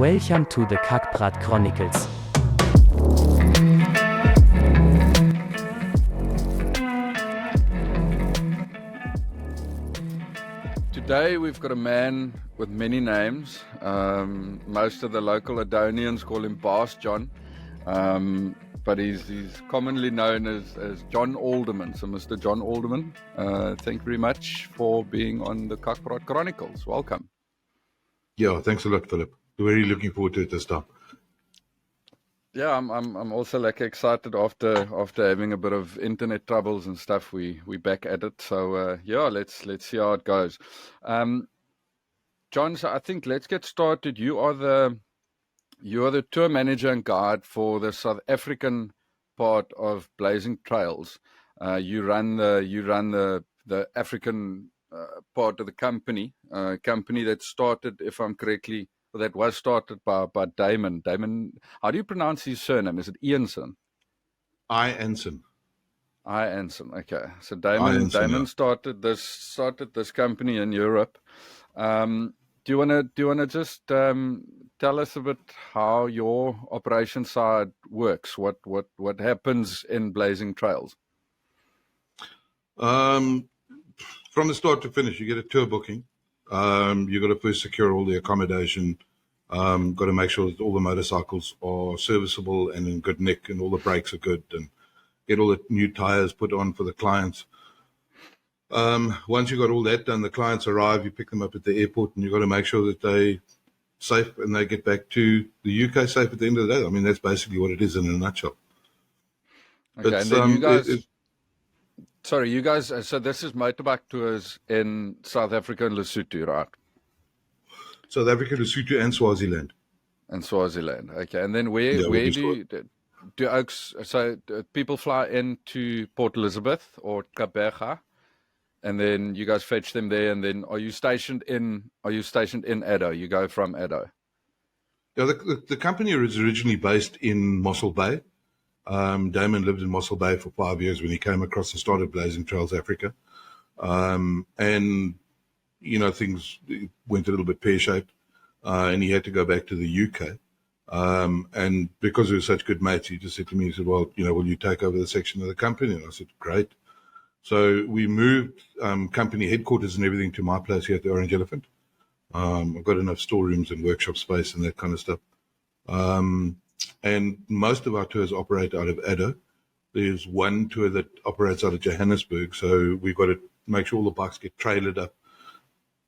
Welcome to the Kackbrat Chronicles. Today we've got a man with many names. Most of the local Adonians call him Boss John, but he's commonly known as John Allderman. So Mr. John Allderman, thank you very much for being on the Kackbrat Chronicles. Welcome. Yeah, thanks a lot, Philip. Very looking forward to it this time. Yeah, I'm also excited after having a bit of internet troubles and stuff. We back at it. So yeah, let's see how it goes. John, so I think let's get started. You are the tour manager and guide for the South African part of Blazing Trails. You run the African part of the company that started, if I'm correctly. That was started by Damon. Damon, how do you pronounce his surname? Is it Ianson? Ianson. Okay. So Damon started this company in Europe. Do you wanna just tell us a bit how your operation side works? What happens in Blazing Trails? From the start to finish, you get a tour booking. You got to first secure all the accommodation. Got to make sure that all the motorcycles are serviceable and in good nick, and all the brakes are good, and get all the new tires put on for the clients. Once you got all that done, the clients arrive. You pick them up at the airport, and you got to make sure that they safe and they get back to the UK safe at the end of the day. I mean, that's basically what it is in a nutshell. Okay, and then you guys. Sorry, you guys, so this is motorbike tours in South Africa and Lesotho, right? South Africa, Lesotho, and Swaziland. Okay. And then where do Oaks, so people fly into Port Elizabeth or Kaapberg, and then you guys fetch them there, and then are you stationed in Addo? You go from Addo? Yeah, the company is originally based in Mossel Bay. Damon lived in Mossel Bay for 5 years when he came across and started Blazing Trails Africa. And, you know, things went a little bit pear-shaped, and he had to go back to the UK. And because we were such good mates, he just said to me, he said, well, you know, will you take over the section of the company? And I said, great. So we moved company headquarters and everything to my place here at the Orange Elephant. I've got enough storerooms and workshop space and that kind of stuff. And most of our tours operate out of Addo. There's one tour that operates out of Johannesburg, so we've got to make sure all the bikes get trailered up.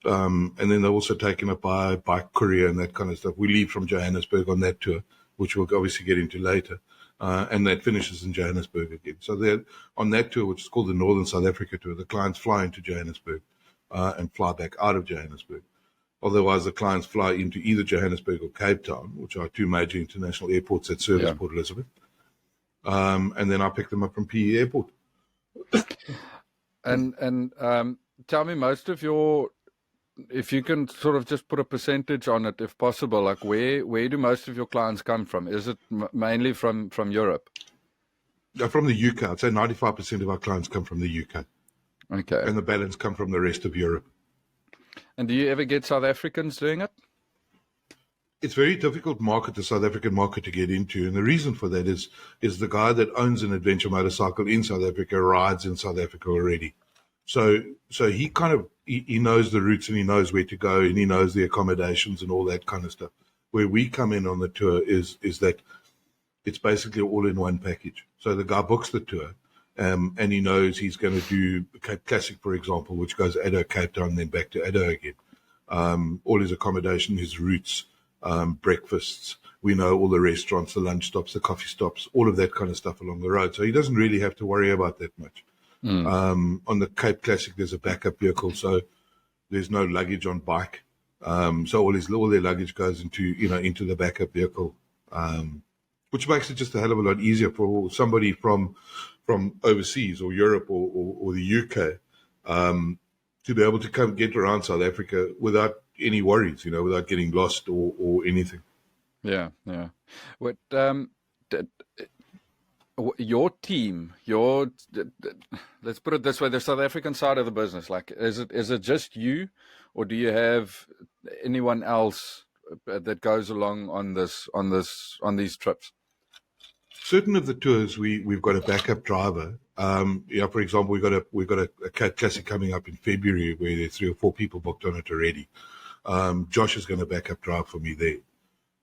And then they're also taken up by bike courier and that kind of stuff. We leave from Johannesburg on that tour, which we'll obviously get into later, and that finishes in Johannesburg again. So on that tour, which is called the Northern South Africa tour, the clients fly into Johannesburg and fly back out of Johannesburg. Otherwise, the clients fly into either Johannesburg or Cape Town, which are two major international airports that service Port Elizabeth. And then I pick them up from PE Airport. And tell me, most of your, if you can sort of just put a percentage on it, if possible, like where do most of your clients come from? Is it mainly from Europe? From the UK. I'd say 95% of our clients come from the UK. Okay. And the balance come from the rest of Europe. And do you ever get South Africans doing it? It's a very difficult market, the South African market, to get into. And the reason for that is the guy that owns an adventure motorcycle in South Africa rides in South Africa already. So he kind of, he knows the routes and he knows where to go and he knows the accommodations and all that kind of stuff. Where we come in on the tour is that it's basically all in one package. So the guy books the tour. And he knows he's going to do Cape Classic, for example, which goes Addo, Cape Town, then back to Addo again. All his accommodation, his routes, breakfasts. We know all the restaurants, the lunch stops, the coffee stops, all of that kind of stuff along the road. So he doesn't really have to worry about that much. On the Cape Classic, there's a backup vehicle, so there's no luggage on bike. So all their luggage goes into the backup vehicle, which makes it just a hell of a lot easier for somebody from overseas or Europe or the UK to be able to come get around South Africa without any worries, without getting lost or anything. Yeah. What your team, let's put it this way, the South African side of the business, like is it just you, or do you have anyone else that goes along on these trips? Certain of the tours we've got a backup driver. For example, we've got a classic coming up in February where there's 3 or 4 people booked on it already. Josh is going to backup drive for me there.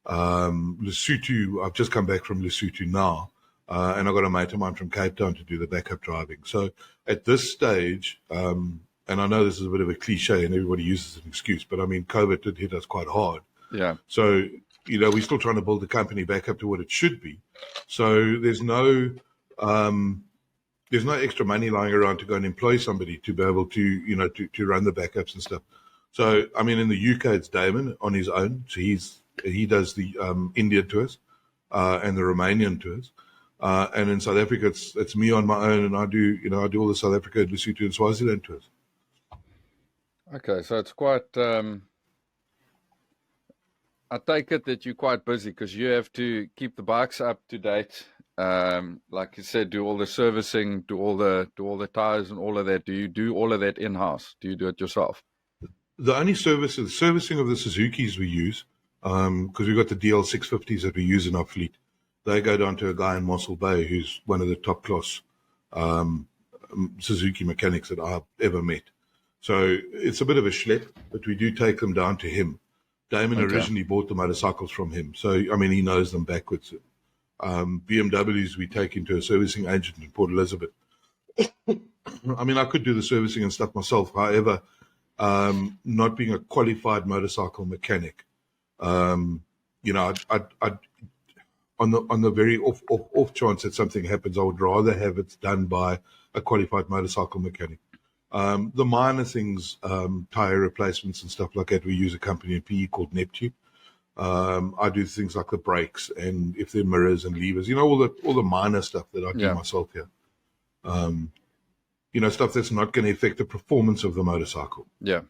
Lesotho, I've just come back from Lesotho now, and I've got a mate of mine from Cape Town to do the backup driving. So at this stage, and I know this is a bit of a cliche and everybody uses an excuse, but I mean, COVID did hit us quite hard. Yeah. So, we're still trying to build the company back up to what it should be. So there's no extra money lying around to go and employ somebody to be able to, to run the backups and stuff. So, I mean, in the UK, it's Damon on his own. So he does the Indian tours and the Romanian tours. And in South Africa, it's me on my own, and I do all the South Africa, Lesotho, and Swaziland tours. Okay, so it's quite. I take it that you're quite busy because you have to keep the bikes up to date. Like you said, do all the servicing, do all the tires and all of that. Do you do all of that in house? Do you do it yourself? The only servicing of the Suzukis we use, because we've got the DL 650s that we use in our fleet. They go down to a guy in Mossel Bay who's one of the top class Suzuki mechanics that I've ever met. So it's a bit of a schlep, but we do take them down to him. Damon originally bought the motorcycles from him, so I mean he knows them backwards. BMWs we take into a servicing agent in Port Elizabeth. I mean, I could do the servicing and stuff myself. However, not being a qualified motorcycle mechanic, I'd on the very off chance that something happens, I would rather have it done by a qualified motorcycle mechanic. The minor things, tire replacements and stuff like that, we use a company in PE called Neptune. I do things like the brakes and if they're mirrors and levers, all the minor stuff that I do myself here. Stuff that's not going to affect the performance of the motorcycle. Yeah.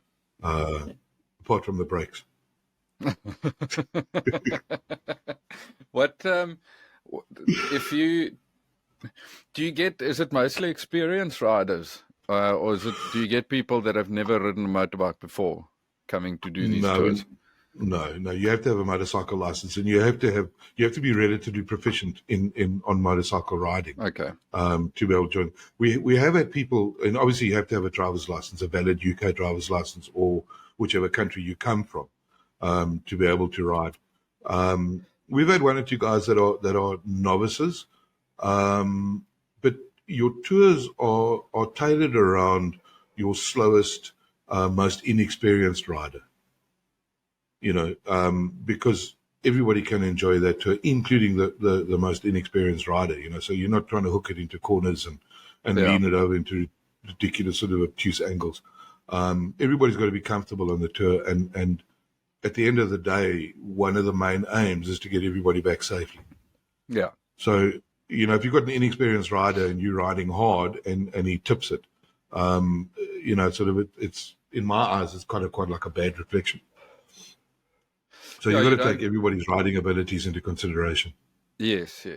Apart from the brakes. What if you is it mostly experienced riders, or do you get people that have never ridden a motorbike before coming to do these tours? No, you have to have a motorcycle license, and you have to be relatively proficient on motorcycle riding. Okay. To be able to join. We have had people, and obviously you have to have a driver's license, a valid UK driver's license, or whichever country you come from, to be able to ride. We've had 1 or 2 guys that are novices, but your tours are tailored around your slowest, most inexperienced rider. Because everybody can enjoy that tour, including the most inexperienced rider. So you're not trying to hook it into corners and lean it over into ridiculous sort of obtuse angles. Everybody's got to be comfortable on the tour, and at the end of the day, one of the main aims is to get everybody back safely. Yeah. So, if you've got an inexperienced rider and you're riding hard and he tips it, it's in my eyes, it's quite like a bad reflection. So you've got to take everybody's riding abilities into consideration. Yes.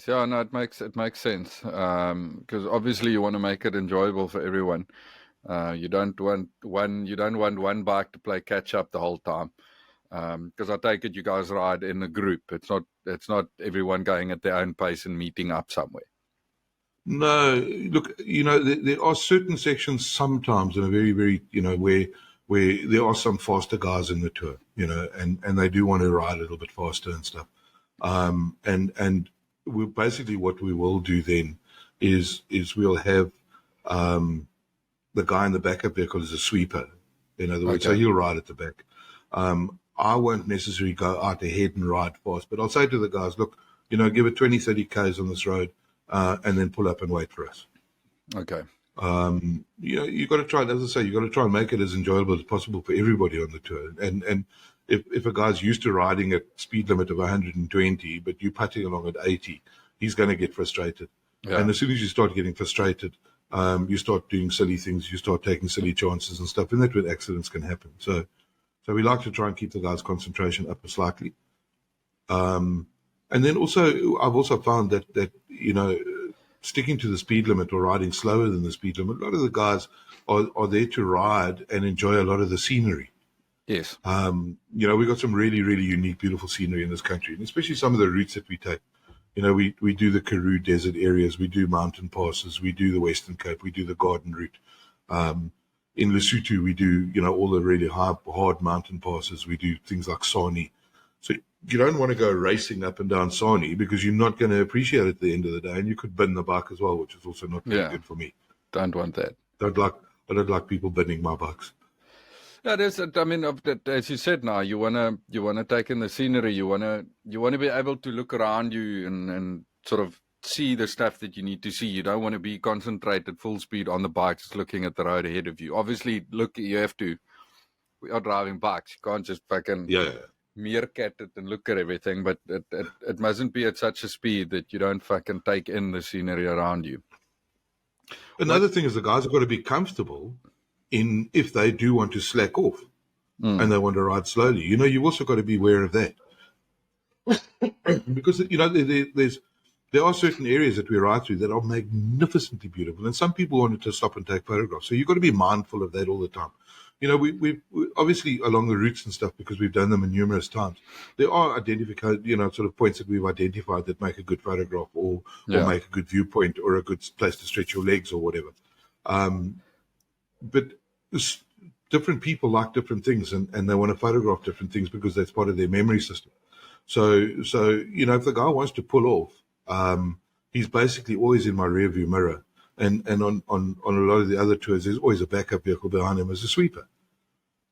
Yeah, no, it makes sense. Because obviously you want to make it enjoyable for everyone. You don't want one bike to play catch up the whole time. Because I take it you guys ride in a group. It's not everyone going at their own pace and meeting up somewhere. No, look, there are certain sections sometimes in a very, very, where there are some faster guys in the tour, and they do want to ride a little bit faster and stuff. And basically what we will do then is we'll have the guy in the backup vehicle is a sweeper, in other words, so he'll ride at the back. I won't necessarily go out ahead and ride fast, but I'll say to the guys, look, give it 20, 30 Ks on this road, and then pull up and wait for us. Okay. You got to try, as I say, you got to try and make it as enjoyable as possible for everybody on the tour. And if a guy's used to riding at speed limit of 120, but you're putting along at 80, he's going to get frustrated. Yeah. And as soon as you start getting frustrated, you start doing silly things, you start taking silly chances and stuff, and that's when accidents can happen. So we like to try and keep the guys' concentration up slightly. And then also, I've also found that sticking to the speed limit or riding slower than the speed limit, a lot of the guys are there to ride and enjoy a lot of the scenery. Yes. We've got some really, really unique, beautiful scenery in this country, and especially some of the routes that we take. We do the Karoo desert areas, we do mountain passes, we do the Western Cape, we do the Garden Route. In Lesotho, we do, all the really hard mountain passes. We do things like Sani. So you don't want to go racing up and down Sani because you're not going to appreciate it at the end of the day, and you could bin the bike as well, which is also not very good for me. Don't want that. I don't like people binning my bikes. Yeah, as you said, now you wanna take in the scenery. You wanna be able to look around you and sort of see the stuff that you need to see. You don't want to be concentrated full speed on the bike, just looking at the road ahead of you. Obviously, we are driving bikes. You can't just fucking meerkat it and look at everything. But it mustn't be at such a speed that you don't fucking take in the scenery around you. Another thing is the guys have got to be comfortable if they do want to slack off and they want to ride slowly. You've also got to be aware of that. Because, there are certain areas that we ride through that are magnificently beautiful, and some people wanted to stop and take photographs. So you've got to be mindful of that all the time. We obviously along the routes and stuff, because we've done them numerous times, there are identified, sort of points that we've identified that make a good photograph or make a good viewpoint or a good place to stretch your legs or whatever. But different people like different things, and they want to photograph different things because that's part of their memory system. So if the guy wants to pull off, he's basically always in my rear view mirror. And on a lot of the other tours, there's always a backup vehicle behind him as a sweeper.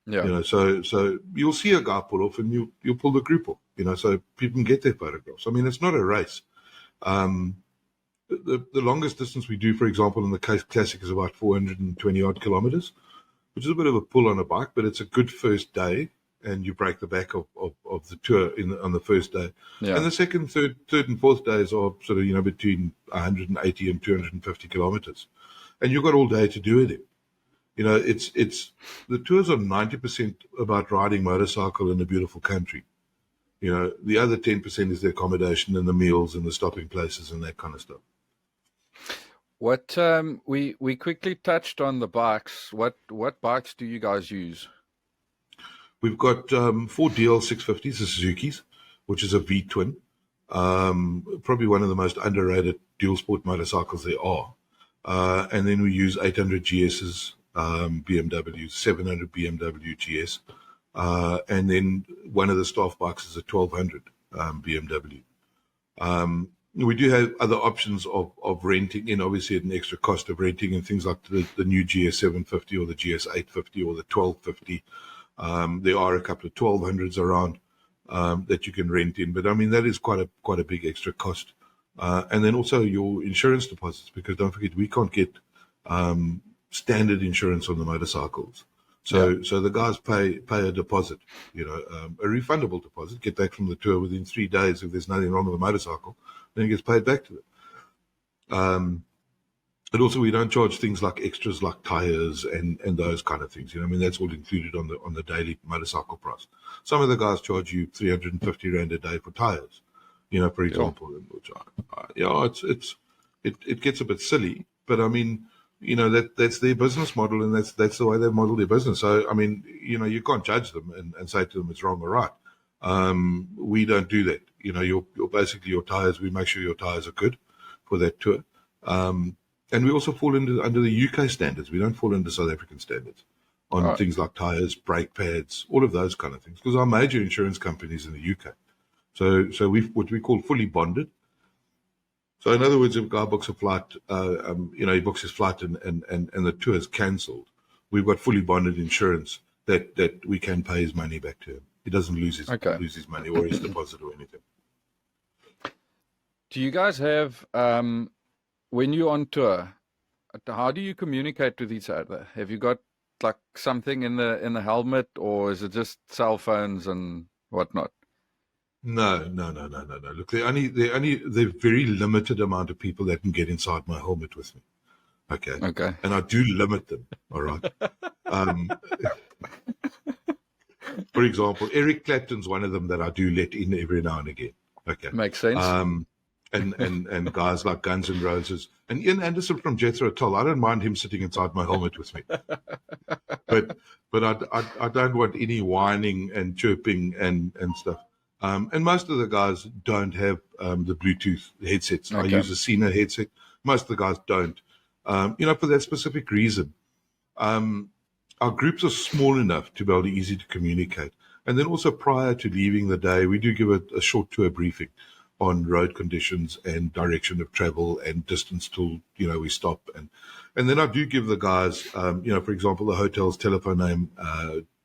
Yeah. So you'll see a guy pull off, and you'll pull the group off. So people can get their photographs. I mean, it's not a race. The longest distance we do, for example, in the Classic is about 420 odd kilometers, which is a bit of a pull on a bike, but it's a good first day, and you break the back of the tour on the first day. Yeah. And the second, third and fourth days are sort of, between 180 and 250 kilometers. And you've got all day to do it in. It's the tours are 90% about riding motorcycle in a beautiful country. The other 10% is the accommodation and the meals and the stopping places and that kind of stuff. What we quickly touched on the bikes. What bikes do you guys use? We've got 4 DL650s, the Suzuki's, which is a V-twin. Probably one of the most underrated dual sport motorcycles there are. And then we use 800 GS's, BMWs, 700 BMW GS. And then one of the staff bikes is a 1200 BMW. We do have other options of renting in, obviously at an extra cost of renting, and things like the new GS750 or the GS850 or the 1250. There are a couple of 1200s around that you can rent in, but I mean that is quite a big extra cost. And then also your insurance deposits, because don't forget we can't get standard insurance on the motorcycles. So the guys pay a deposit, a refundable deposit, get back from the tour within 3 days if there's nothing wrong with the motorcycle, then it gets paid back to them. But also we don't charge things like extras like tires and those kind of things. That's all included on the daily motorcycle price. Some of the guys charge you 350 Rand a day for tires, for example. It gets a bit silly, but I mean, that's their business model, and that's the way they model their business. So, I mean, you can't judge them and say to them it's wrong or right. We don't do that. You're basically your tires, we make sure your tires are good for that tour. And we also fall under the UK standards. We don't fall under South African standards on things like tires, brake pads, all of those kind of things, because our major insurance companies in the UK. So we've what we call fully bonded. So in other words, if a guy books a flight, he books his flight and the tour is cancelled, we've got fully bonded insurance that we can pay his money back to him. He doesn't lose his money or his deposit or anything. Do you guys have, when you're on tour, how do you communicate with each other? Have you got like something in the helmet, or is it just cell phones and whatnot? No. Look, they're very limited amount of people that can get inside my helmet with me. Okay. And I do limit them. All right. For example, Eric Clapton's one of them that I do let in every now and again. Okay. Makes sense. and guys like Guns N' Roses and Ian Anderson from Jethro Tull. I don't mind him sitting inside my helmet with me, but I don't want any whining and chirping and stuff. And most of the guys don't have the Bluetooth headsets. I use a Sena headset. Most of the guys don't. For that specific reason. Our groups are small enough to be able to easy to communicate. And then also prior to leaving the day, we do give a short tour briefing on road conditions and direction of travel and distance till, we stop. And then I do give the guys, for example, the hotel's telephone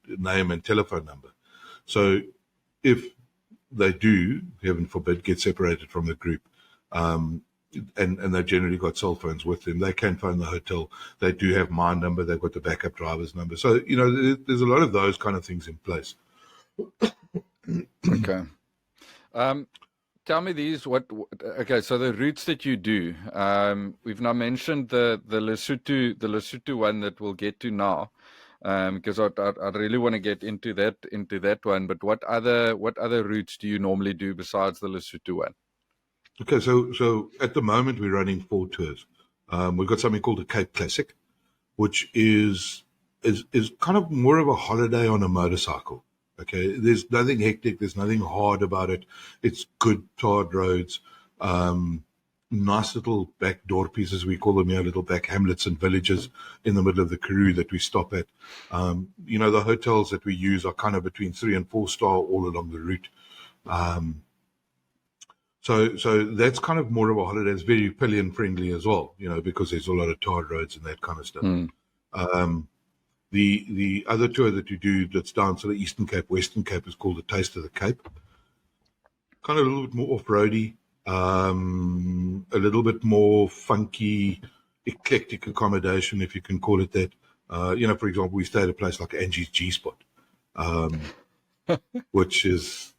name and telephone number. So if they do, heaven forbid, get separated from the group, and they've generally got cell phones with them, they can phone the hotel. They do have my number. They've got the backup driver's number. So, there's a lot of those kind of things in place. Okay. Tell me these, okay, so the routes that you do, we've now mentioned the Lesotho one that we'll get to now, because I really want to get into that one, but what other routes do you normally do besides the Lesotho one? Okay, so at the moment we're running 4 tours. We've got something called the Cape Classic, which is kind of more of a holiday on a motorcycle. Okay, there's nothing hectic, there's nothing hard about it. It's good tarred roads, nice little back door pieces, we call them here, little back hamlets and villages in the middle of the Karoo that we stop at. The hotels that we use are kind of between 3 and 4 star all along the route. So that's kind of more of a holiday. It's very pillion friendly as well, because there's a lot of tarred roads and that kind of stuff. The other tour that you do that's down to the Eastern Cape, Western Cape is called the Taste of the Cape. Kind of a little bit more off-roady, a little bit more funky, eclectic accommodation, if you can call it that. For example, we stayed at a place like Angie's G-Spot, which is,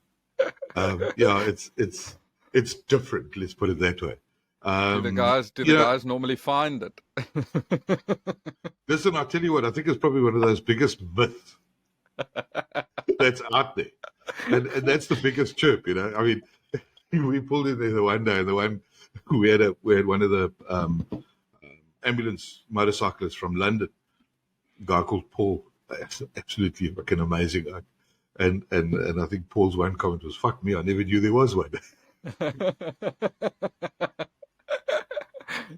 it's different, let's put it that way. Do the guys normally find it? Listen, I'll tell you what, I think it's probably one of those biggest myths that's out there. And that's the biggest chirp, I mean, we pulled in there the one day, and we had one of the ambulance motorcyclists from London, a guy called Paul, absolutely fucking amazing guy. And I think Paul's one comment was, "Fuck me, I never knew there was one."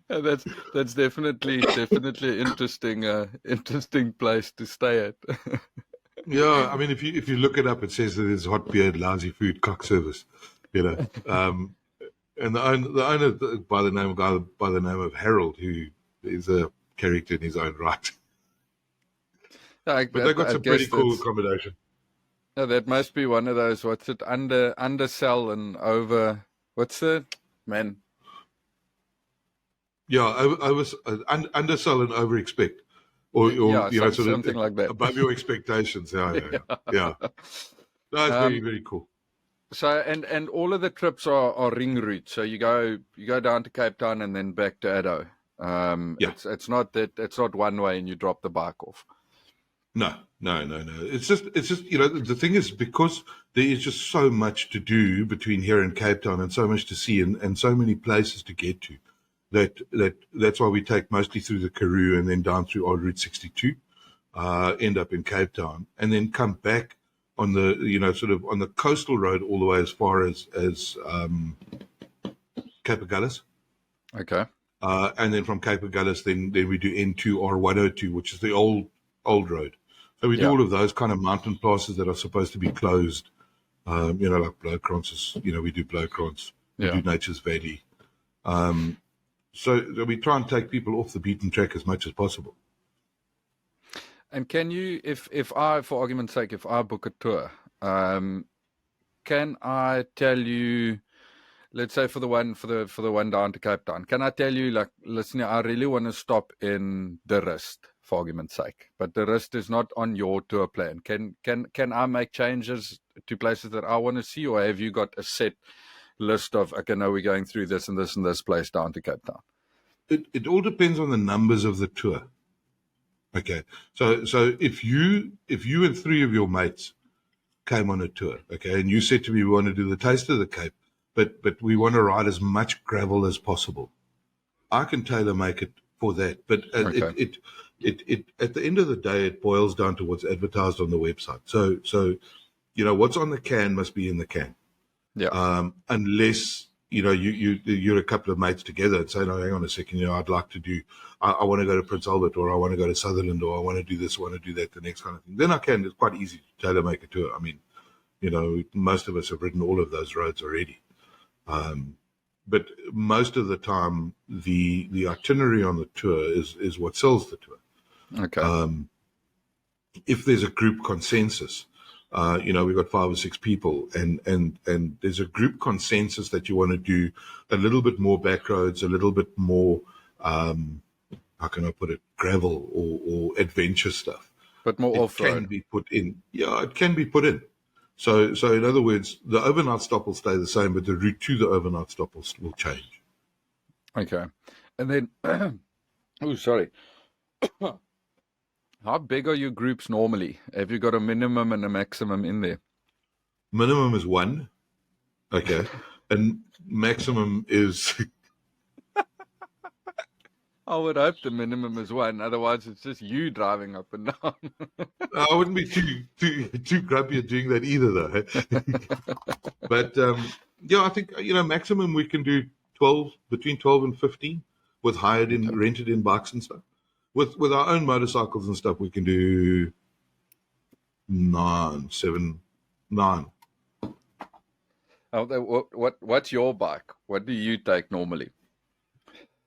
That's definitely an interesting place to stay at. Yeah, I mean, if you look it up, it says that it's hot beer, lousy food, cock service, And the owner by the name of Harold, who is a character in his own right. But they've got some pretty cool accommodation. Yeah, that must be one of those. What's it? Undersell and over. What's the man? Yeah, undersell and over expect, or something like that. Above your expectations. Yeah. That's very, very cool. So and all of the trips are ring routes. So you go down to Cape Town and then back to Addo. It's not one way and you drop the bike off. No. It's just the thing is, because there is just so much to do between here and Cape Town and so much to see and so many places to get to, that's why we take mostly through the Karoo and then down through old Route 62, end up in Cape Town and then come back on the on the coastal road all the way as far as Cape Agulhas. Okay. And then from Cape Agulhas, then we do N2 or 102, which is the old road. So we do all of those kind of mountain passes that are supposed to be closed, like Blowkrans. We do Blowkrans. We do Nature's Valley. So we try and take people off the beaten track as much as possible. And can you, if I, for argument's sake, if I book a tour, can I tell you, let's say for the one down to Cape Town, can I tell you, like, listen, I really want to stop in the Rust, for argument's sake, but the Rust is not on your tour plan. Can I make changes to places that I want to see, or have you got a set list of, okay, no, we're going through this and this and this place down to Cape Town? It all depends on the numbers of the tour. Okay, so if you and 3 of your mates came on a tour, okay, and you said to me, we want to do the Taste of the Cape, but we want to ride as much gravel as possible. I can tailor make it for that, but it at the end of the day, it boils down to what's advertised on the website. So what's on the can must be in the can. Yeah. Unless you're a couple of mates together and say, no, hang on a second, I'd like to do, I want to go to Prince Albert, or I want to go to Sutherland, or I want to do this, I want to do that, the next kind of thing. Then I can. It's quite easy to tailor make a tour. I mean, most of us have ridden all of those roads already. But most of the time, the itinerary on the tour is what sells the tour. Okay. If there's a group consensus, we've got 5 or 6 people, and there's a group consensus that you want to do a little bit more back roads, a little bit more, how can I put it, gravel or adventure stuff. But more off-road. It can be put in. Yeah, it can be put in. So in other words, the overnight stop will stay the same, but the route to the overnight stop will change. Okay. And then, oh, sorry. How big are your groups normally? Have you got a minimum and a maximum in there? Minimum is 1. Okay. And maximum is... I would hope the minimum is 1. Otherwise, it's just you driving up and down. I wouldn't be too grumpy at doing that either, though. But, I think, maximum we can do between 12 and 15 with rented in bikes and stuff. With our own motorcycles and stuff, we can do 9. What's your bike? What do you take normally?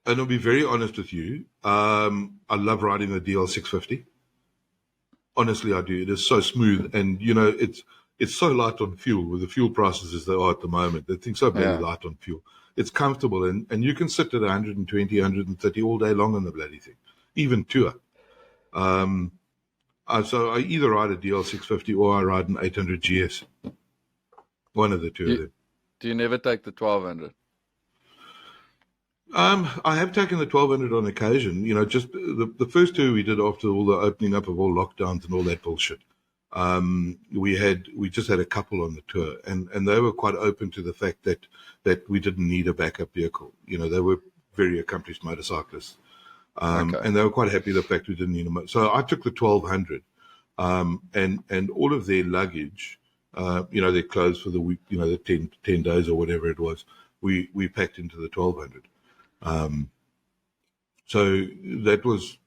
And I'll be very honest with you. I love riding the DL650. Honestly, I do. It is so smooth, and it's so light on fuel. With the fuel prices as they are at the moment, the thing's so very light on fuel. It's comfortable, and you can sit at 120, 130 all day long on the bloody thing, even tour. So I either ride a DL650 or I ride an 800 GS. One of the two of them. Do you never take the 1200? I have taken the 1200 on occasion. Just the first tour we did after all the opening up of all lockdowns and all that bullshit. We just had a couple on the tour, and they were quite open to the fact that we didn't need a backup vehicle. They were very accomplished motorcyclists, and they were quite happy the fact we didn't need them. So I took the 1200, and all of their luggage, their clothes for the week, the 10 days or whatever it was, we packed into the 1200. So that was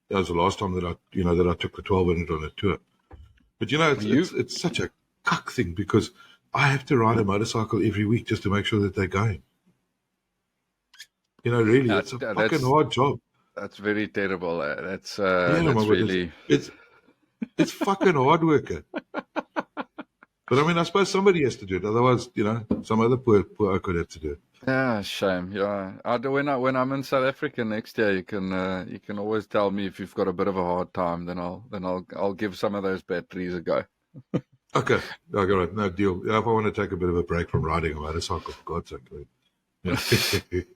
the last time that I took the 1200 on a tour. But it's such a cuck thing, because I have to ride a motorcycle every week just to make sure that they're going. Really, it's a fucking hard job. That's very terrible. That's really... It's fucking hard work. But I mean, I suppose somebody has to do it. Otherwise, some other poor oak would have to do it. Yeah, shame. Yeah, when I'm in South Africa next year, you can always tell me if you've got a bit of a hard time. Then I'll give some of those batteries a go. Okay, all right, no deal. If I want to take a bit of a break from riding a motorcycle, for God's sake.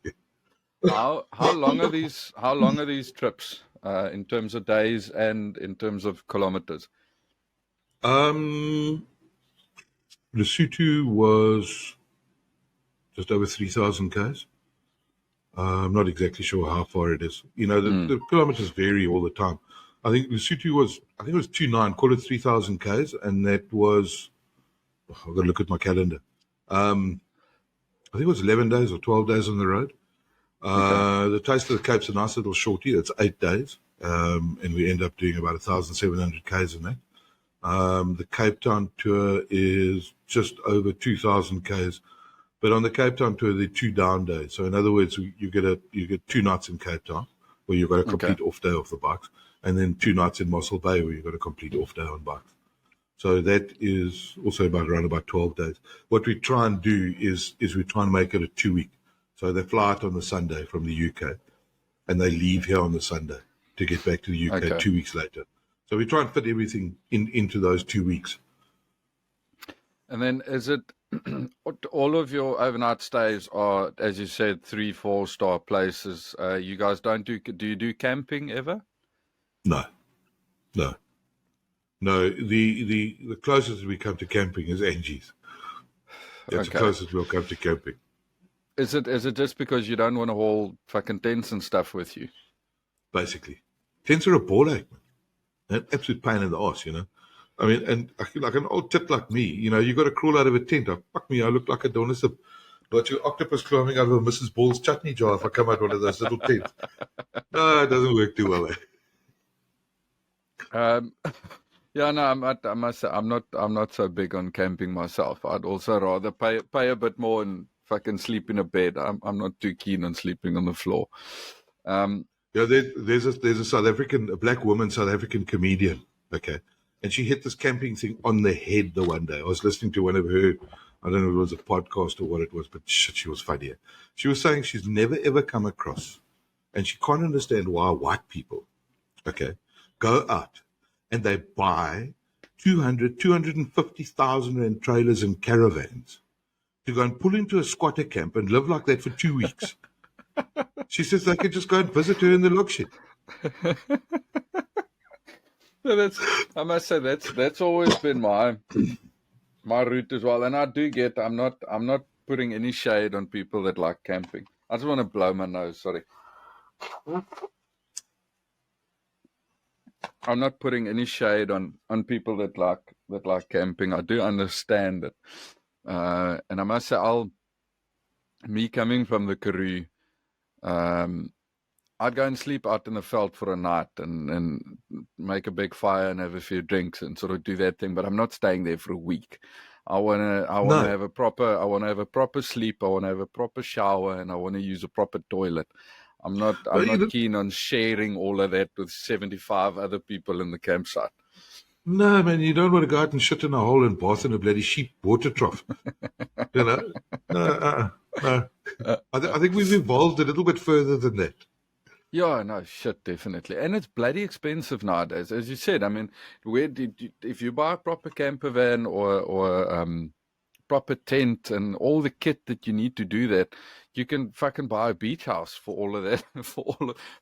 How long are these trips in terms of days and in terms of kilometers? Lesotho was just over 3,000 k's. I'm not exactly sure how far it is. The kilometers vary all the time. I think Lesotho was 2.9, call it 3,000 k's, and that was, I've got to look at my calendar. I think it was 11 days or 12 days on the road. The Taste of the Cape's a nice little shorty. It's 8 days, and we end up doing about 1,700 k's in that. The Cape Town tour is just over 2,000 k's, but on the Cape Town tour there are 2 down days. So in other words, you get 2 nights in Cape Town where you've got a complete off day off the bikes, and then 2 nights in Mossel Bay where you've got a complete off day on bikes. So that is also around about 12 days. What we try and do is we try and make it a 2-week. So they fly out on the Sunday from the UK, and they leave here on the Sunday to get back to the UK 2 weeks later. So we try and fit everything into those 2 weeks. And then is it all of your overnight stays are, as you said, 3-4 star places? You guys do you do camping ever? No. The closest we come to camping is Angie's. That's the Okay. closest we'll come to camping. Is it just because you don't want to haul fucking tents and stuff with you? Basically, tents are a ball ache, man. An absolute pain in the ass, I mean, and I feel like an old tit like me, you got to crawl out of a tent. Fuck me, I look like a donisip. But you octopus climbing out of a Mrs. Ball's chutney jar if I come out one of those little tents. No, it doesn't work too well. Yeah, no, I must say, I'm not so big on camping myself. I'd also rather pay a bit more and fucking sleep in a bed. I'm not too keen on sleeping on the floor. Yeah, there's a South African, a black woman, South African comedian, okay? And she hit this camping thing on the head the one day. I was listening to one of her, I don't know if it was a podcast or what it was, but shit, she was funny. She was saying she's never ever come across, and she can't understand why white people, okay, go out and they buy 250,000 rand trailers and caravans to go and pull into a squatter camp and live like that for 2 weeks. She says they could just go and visit her in the log shed. So I must say that's always been my route as well. And I do get, I'm not putting any shade on people that like camping. I just want to blow my nose, sorry. I'm not putting any shade on people that like camping. I do understand it. And I must say, me coming from the Karoo, I'd go and sleep out in the veld for a night and make a big fire and have a few drinks and sort of do that thing. But I'm not staying there for a week. I wanna have a proper sleep. I wanna have a proper shower, and I wanna use a proper toilet. I'm not keen on sharing all of that with 75 other people in the campsite. No, man, you don't want to go out and shit in a hole and bath in a bloody sheep water trough. No. I think we've evolved a little bit further than that. Yeah, no, shit, definitely. And it's bloody expensive nowadays. As you said, I mean, if you buy a proper camper van or proper tent and all the kit that you need to do that, you can fucking buy a beach house for all of that, for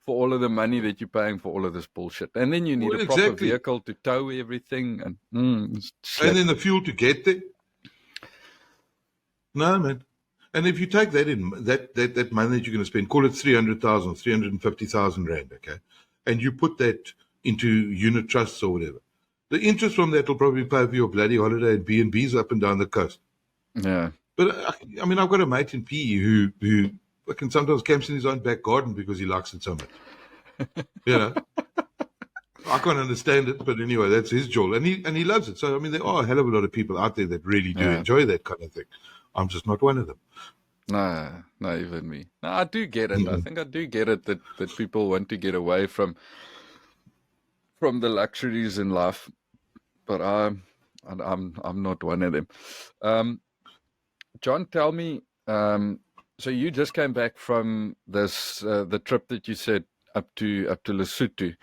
all of the money that you're paying for all of this bullshit. And then you need a proper vehicle to tow everything. And then the fuel to get there. No, man. And if you take that in, that money that you're going to spend, call it 300,000, 350,000 rand, okay? And you put that into unit trusts or whatever. The interest from that will probably pay for your bloody holiday and B&Bs up and down the coast. Yeah. But, I mean, I've got a mate in PE who fucking sometimes camps in his own back garden because he likes it so much. I can't understand it, but anyway, that's his jewel. And he loves it. So, I mean, there are a hell of a lot of people out there that really do enjoy that kind of thing. I'm just not one of them. No, even me. No, I do get it. I think I do get it that people want to get away from the luxuries in life, but I'm not one of them. John, tell me. So you just came back from this the trip that you said up to Lesotho.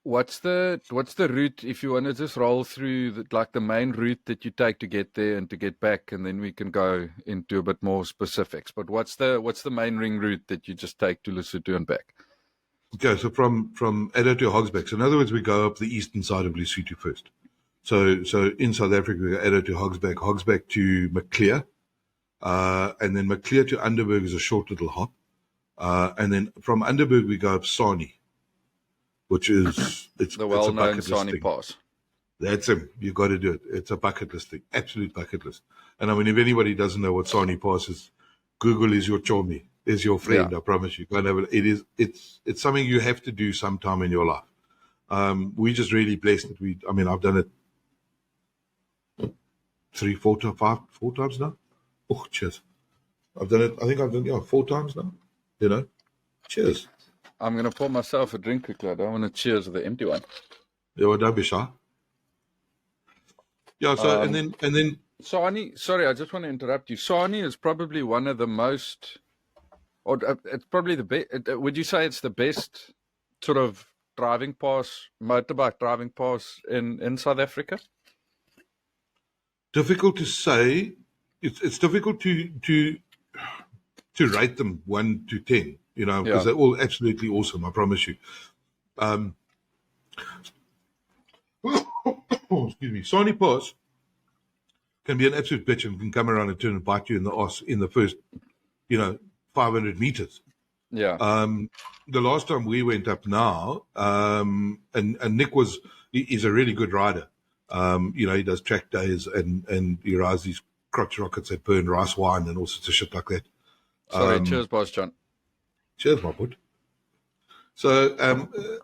What's the route, if you want to just roll through the main route that you take to get there and to get back, and then we can go into a bit more specifics. But what's the main ring route that you just take to Lesotho and back? Okay, so from Addo to Hogsback. So in other words, we go up the eastern side of Lesotho first. So in South Africa, we go Addo to Hogsback, Hogsback to Maclear, and then Maclear to Underberg is a short little hop, and then from Underberg we go up Sani, which is it's the well-known Sani Pass. That's him. You got to do it. It's a bucket list thing, absolute bucket list. And I mean, if anybody doesn't know what Sani Pass is, Google is your chomi, is your friend. Yeah. I promise you. It's something you have to do sometime in your life. We just really blessed that I've done it 4 times now. Oh, cheers. I've done it. 4 times now. Cheers. I'm going to pour myself a drink quickly. I don't want to cheers with the empty one. Yeah, well, don't be shy. Yeah, so, and then... Sani, sorry, I just want to interrupt you. Sani is probably one of the most... Or it's probably the best... Would you say it's the best sort of motorbike driving pass in South Africa? Difficult to say. It's difficult to rate them 1 to 10. Because they're all absolutely awesome, I promise you. Excuse me. Sani Pass can be an absolute bitch and can come around and turn and bite you in the arse in the first, 500 meters. Yeah. The last time we went up now, and Nick he's a really good rider. He does track days and he rides these crotch rockets that burn rice wine and all sorts of shit like that. Sorry, cheers, Boss John. Cheers, my bud. So,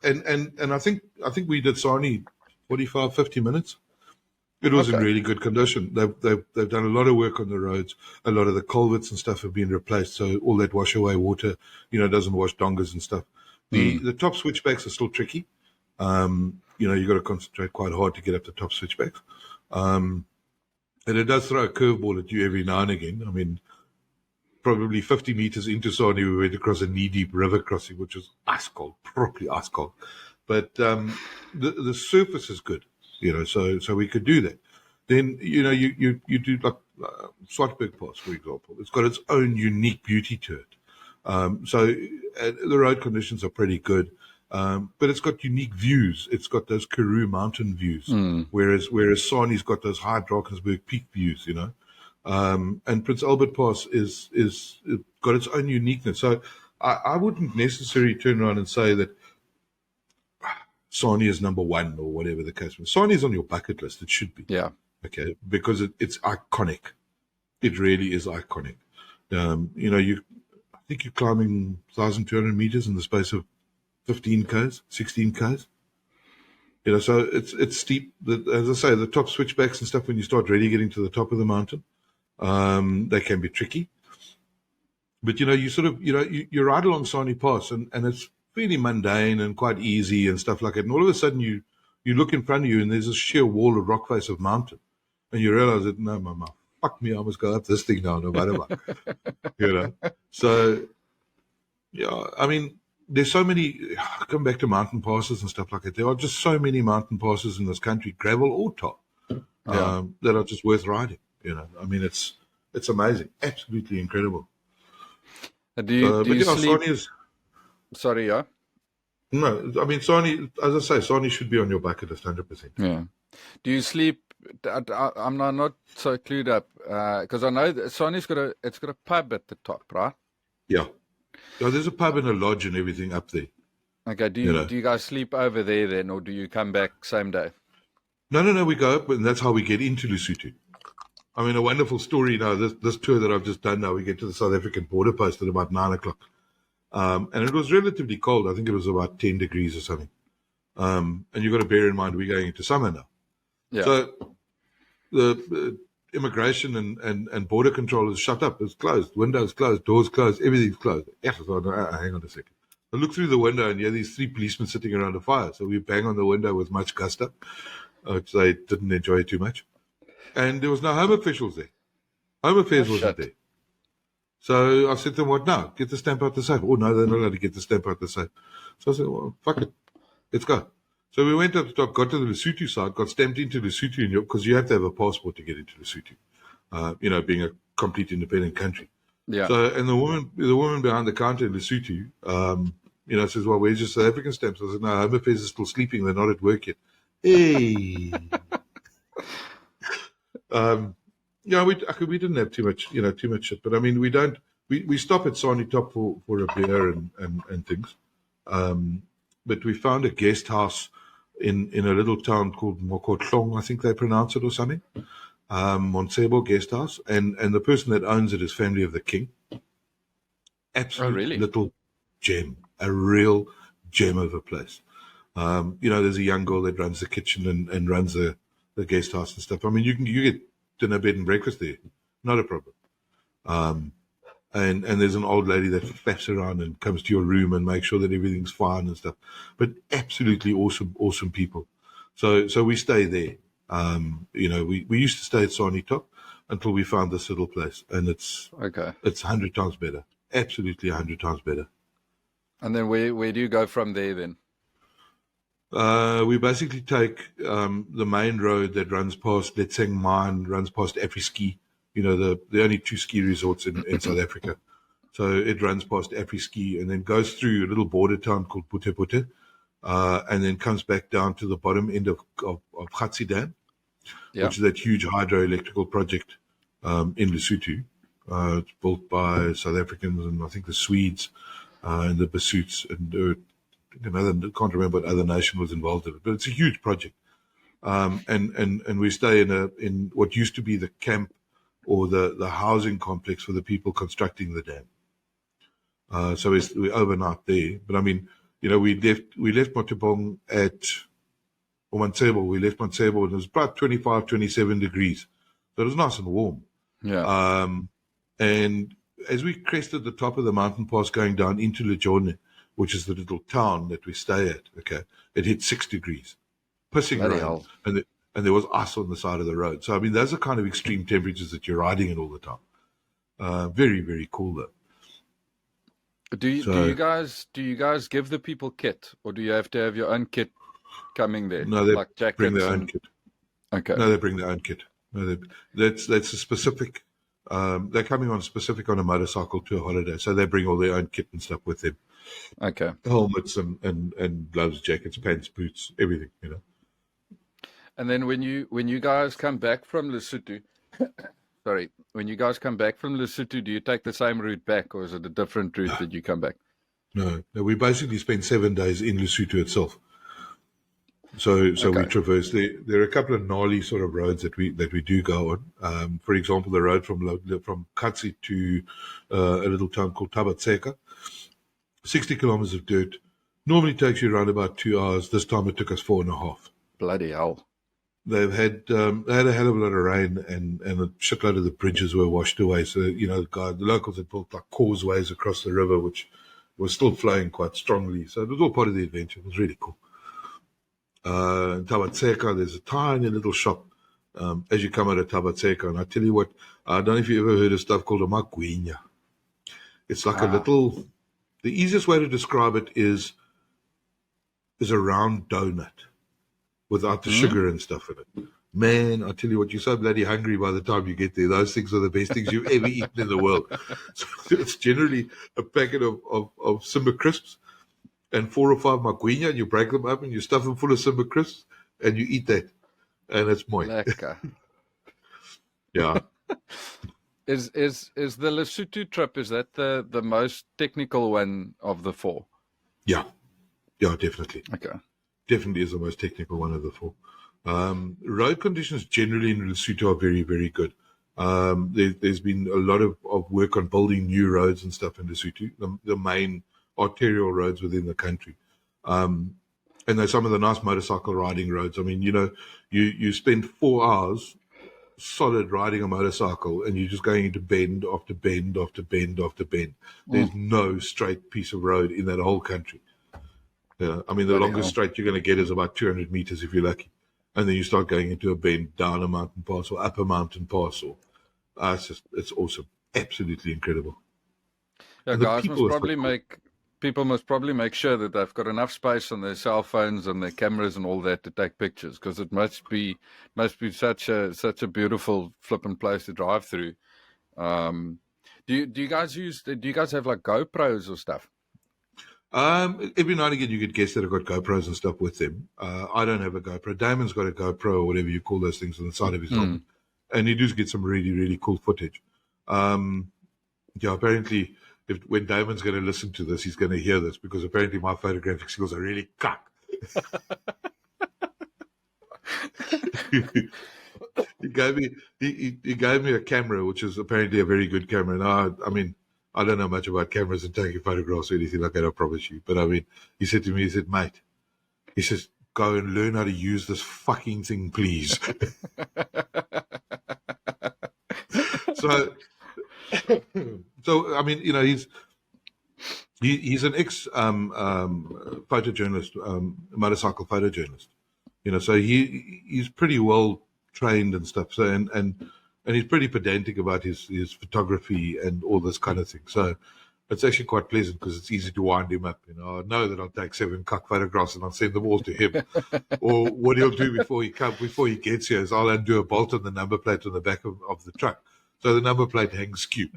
and I think we did Sani 45, 50 minutes. It was in really good condition. They've done a lot of work on the roads. A lot of the culverts and stuff have been replaced, so all that wash away water, doesn't wash dongas and stuff. The top switchbacks are still tricky. You've got to concentrate quite hard to get up the top switchbacks. And it does throw a curveball at you every now and again. I mean, probably 50 meters into Sani, we went across a knee-deep river crossing, which was ice cold, properly ice cold. But the surface is good, so we could do that. Then, you do like Swartberg Pass, for example. It's got its own unique beauty to it. So the road conditions are pretty good. But it's got unique views. It's got those Karoo mountain views, whereas Sani's got those high Drakensberg peak views, and Prince Albert Pass is got its own uniqueness. So I wouldn't necessarily turn around and say that Sani is number one or whatever the case was. Sani is on your bucket list. It should be. Yeah. Okay. Because it's iconic. It really is iconic. I think you're climbing 1,200 meters in the space of 15 Ks, 16 Ks. So it's steep. As I say, the top switchbacks and stuff, when you start really getting to the top of the mountain, they can be tricky. But, you ride along Sani Pass and it's fairly mundane and quite easy and stuff like that. And all of a sudden you look in front of you and there's a sheer wall of rock face of mountain. And you realize that, no, mama, fuck me, I must go up this thing now, no matter what. So, yeah, I mean, there's so many, come back to mountain passes and stuff like that. There are just so many mountain passes in this country, gravel or tar, that are just worth riding. I mean, it's amazing, absolutely incredible. Do you sleep? Sani Sorry, yeah. No, I mean, Sani, as I say, Sani should be on your bucket list, 100%. Yeah. Do you sleep? I'm not so clued up because I know that Sani's got a pub at the top, right? Yeah. Yeah, there's a pub and a lodge and everything up there. Okay. Do you guys sleep over there then, or do you come back same day? No. We go up, and that's how we get into Lesotho. I mean, a wonderful story now. This tour that I've just done now, we get to the South African border post at about 9 o'clock. And it was relatively cold. I think it was about 10 degrees or something. And you've got to bear in mind we're going into summer now. Yeah. So the immigration and border control is shut up. It's closed. Windows closed. Doors closed. Everything's closed. Yes, I thought, hang on a second. I look through the window and you have these 3 policemen sitting around a fire. So we bang on the window with much gusto, which they didn't enjoy too much. And there was no Home officials there. Home Affairs wasn't there. So I said to them, what now? Get the stamp out the safe. Oh, no, they're not allowed to get the stamp out the safe. So I said, well, fuck it. Let's go. So we went up the top, got to the Lesotho side, got stamped into Lesotho, because you have to have a passport to get into Lesotho, being a complete independent country. Yeah. So, and the woman behind the counter in Lesotho, says, well, where's your South African stamps? I said, no, Home Affairs is still sleeping. They're not at work yet. Hey. We didn't have too much shit. But I mean, we stop at Sani Top for a beer and things. But we found a guest house in a little town called Mokotlong, I think they pronounce it, or something. Monsebo Guest House. And the person that owns it is family of the king. Absolute little gem. A real gem of a place. There's a young girl that runs the kitchen and runs the guest house and stuff. I mean, you get dinner, bed and breakfast there. Not a problem. And there's an old lady that faffs around and comes to your room and makes sure that everything's fine and stuff. But absolutely awesome people. So we stay there. We used to stay at Sani Top until we found this little place, and it's 100 times better. Absolutely 100 times better. And then where do you go from there then? We basically take the main road that runs past Letseng Mine, runs past Afri-Ski, the only 2 ski resorts in South Africa. So it runs past Afri-Ski and then goes through a little border town called Putepute, and then comes back down to the bottom end of Gatsidan, Yeah. which is that huge hydroelectrical project in Lesotho. It's built by South Africans and I think the Swedes and the Basuts and I can't remember what other nation was involved in it, but it's a huge project. And we stay in what used to be the camp or the housing complex for the people constructing the dam. So we overnight there. But I mean, we left Motopong we left Mansebo and it was about 25, 27 degrees. So it was nice and warm. Yeah. And as we crested the top of the mountain pass going down into Lejone, which is the little town that we stay at, okay, it hit 6 degrees. Pissing Bloody rain. hell. And there was ice on the side of the road. So, I mean, those are kind of extreme temperatures that you're riding in all the time. Very, very cool, though. Do you guys give the people kit, or do you have to have your own kit coming there? No, they like jackets bring their own kit. Okay. No, they bring their own kit. No, that's a specific. They're coming on specific on a motorcycle tour holiday, so they bring all their own kit and stuff with them. Okay. Helmets and gloves, jackets, pants, boots, everything. And then when you guys come back from Lesotho, when you guys come back from Lesotho, do you take the same route back, or is it a different route that you come back? No, we basically spend 7 days in Lesotho itself. So Okay. we traverse. There are a couple of gnarly sort of roads that we do go on. For example, the road from Katsi to a little town called Tabatseka, 60 kilometers of dirt. Normally takes you around about 2 hours. This time it took us 4.5. Bloody hell. They had a hell of a lot of rain and a shitload of the bridges were washed away. So, the locals had built like causeways across the river, which was still flowing quite strongly. So it was all part of the adventure. It was really cool. In Tabatseka, there's a tiny little shop as you come out of Tabatseka. And I tell you what, I don't know if you ever heard of stuff called a magwinya. It's like a little, the easiest way to describe it is a round donut without the sugar and stuff in it. Man, I tell you what, you're so bloody hungry by the time you get there. Those things are the best things you've ever eaten in the world. So it's generally a packet of Simba crisps and 4 or 5 magwinya, and you break them up and you stuff them full of Simba crisps and you eat that. And it's mooi. Lekker. Yeah. Is the Lesotho trip, is that the most technical one of the 4? Yeah. Yeah, definitely. Okay. Definitely is the most technical one of the 4. Road conditions generally in Lesotho are very, very good. There's been a lot of work on building new roads and stuff in Lesotho, the main arterial roads within the country. And there's some of the nice motorcycle riding roads. I mean, you spend 4 hours solid riding a motorcycle and you're just going into bend after bend after bend after bend. There's no straight piece of road in that whole country. I mean, the longest straight you're going to get is about 200 meters if you're lucky. And then you start going into a bend down a mountain pass or up a mountain pass. Or it's awesome. Absolutely incredible. Yeah, guys people must probably make sure that they've got enough space on their cell phones and their cameras and all that to take pictures, because it must be such a beautiful flipping place to drive through. Do you guys have like GoPros or stuff? Every now and again you get guests that have got GoPros and stuff with them. I don't have a GoPro. Damon's got a GoPro or whatever you call those things on the side of his helmet. And he does get some really, really cool footage. Apparently when Damon's going to listen to this, he's going to hear this, because apparently my photographic skills are really cuck. He gave me a camera, which is apparently a very good camera. Now, I mean, I don't know much about cameras and taking photographs or anything like that, I promise you. But I mean, he said to me, mate, he says, go and learn how to use this fucking thing, please. So I mean, he's an ex photojournalist, motorcycle photojournalist. So he's pretty well trained and stuff. So and he's pretty pedantic about his photography and all this kind of thing. So it's actually quite pleasant, because it's easy to wind him up. I know that I'll take 7 cuck photographs and I'll send them all to him. Or what he'll do before he gets here is I'll undo a bolt on the number plate on the back of the truck, so the number plate hangs skew.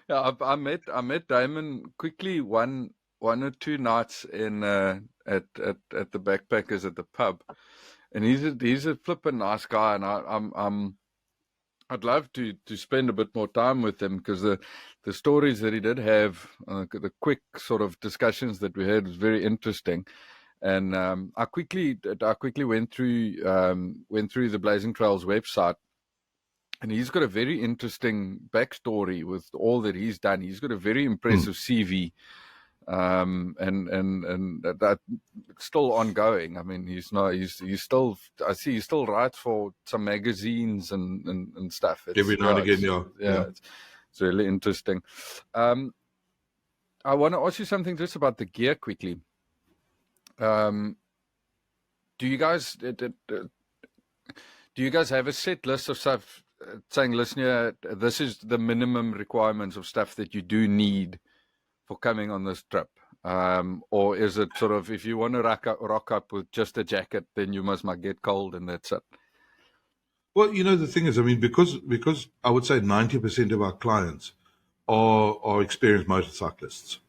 I met Damon quickly one or two nights in at the backpackers at the pub, and he's a flippin' nice guy, and I'd love to spend a bit more time with him, because the stories that he did have, the quick sort of discussions that we had was very interesting. And I quickly went through the Blazing Trails website, and he's got a very interesting backstory with all that he's done. He's got a very impressive CV, and that it's still ongoing. I mean, he's still, I see he still writes for some magazines and stuff. Every now and again, yeah. It's really interesting. I want to ask you something just about the gear quickly. Do you guys have a set list of stuff saying, listen, here, this is the minimum requirements of stuff that you do need for coming on this trip? Or is it sort of, if you want to rock up with just a jacket, then you must not get cold and that's it? Well, the thing is, I mean, because I would say 90% of our clients are experienced motorcyclists,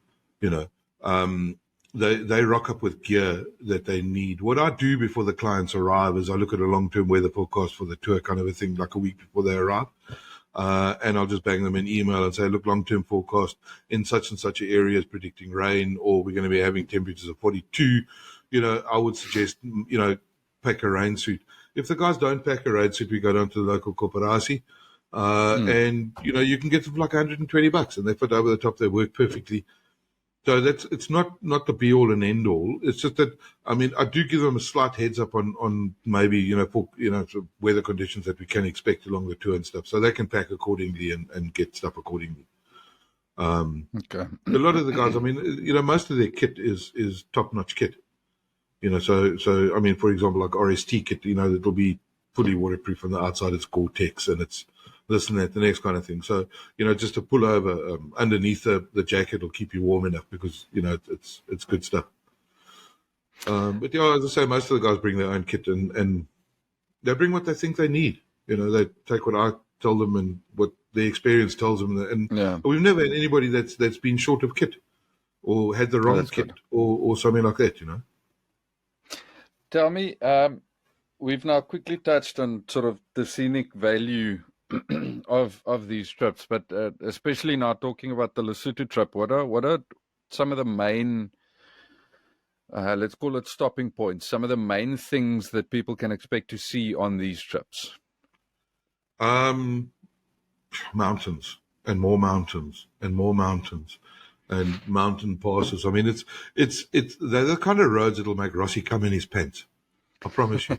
they rock up with gear that they need. What I do before the clients arrive is I look at a long-term weather forecast for the tour, kind of a thing, like a week before they arrive. And I'll just bang them an email and say, look, long-term forecast in such and such areas predicting rain, or we're going to be having temperatures of 42. I would suggest, pack a rain suit. If the guys don't pack a rain suit, we go down to the local corporatie, and, you can get them for like $120 and they fit over the top. They work perfectly. So it's not the be all and end all. It's just that, I mean, I do give them a slight heads up on maybe, for, sort of weather conditions that we can expect along the tour and stuff, so they can pack accordingly and get stuff accordingly. Okay. A lot of the guys, I mean, most of their kit is top-notch kit. So I mean, for example, like RST kit, that'll be fully waterproof on the outside. It's Gore-Tex and it's this and that, the next kind of thing. So, just to pull over underneath the jacket will keep you warm enough, because, it's good stuff. But yeah, as I say, most of the guys bring their own kit, and they bring what they think they need. They take what I tell them and what their experience tells them. And we've never had anybody that's been short of kit or had the wrong kit or something like that, Tell me, we've now quickly touched on sort of the scenic value of these trips, but especially now talking about the Lesotho trip, what are some of the main, let's call it stopping points, some of the main things that people can expect to see on these trips? Mountains and more mountains and more mountains and mountain passes. I mean, they're the kind of roads that'll make Rossi come in his pants. I promise you.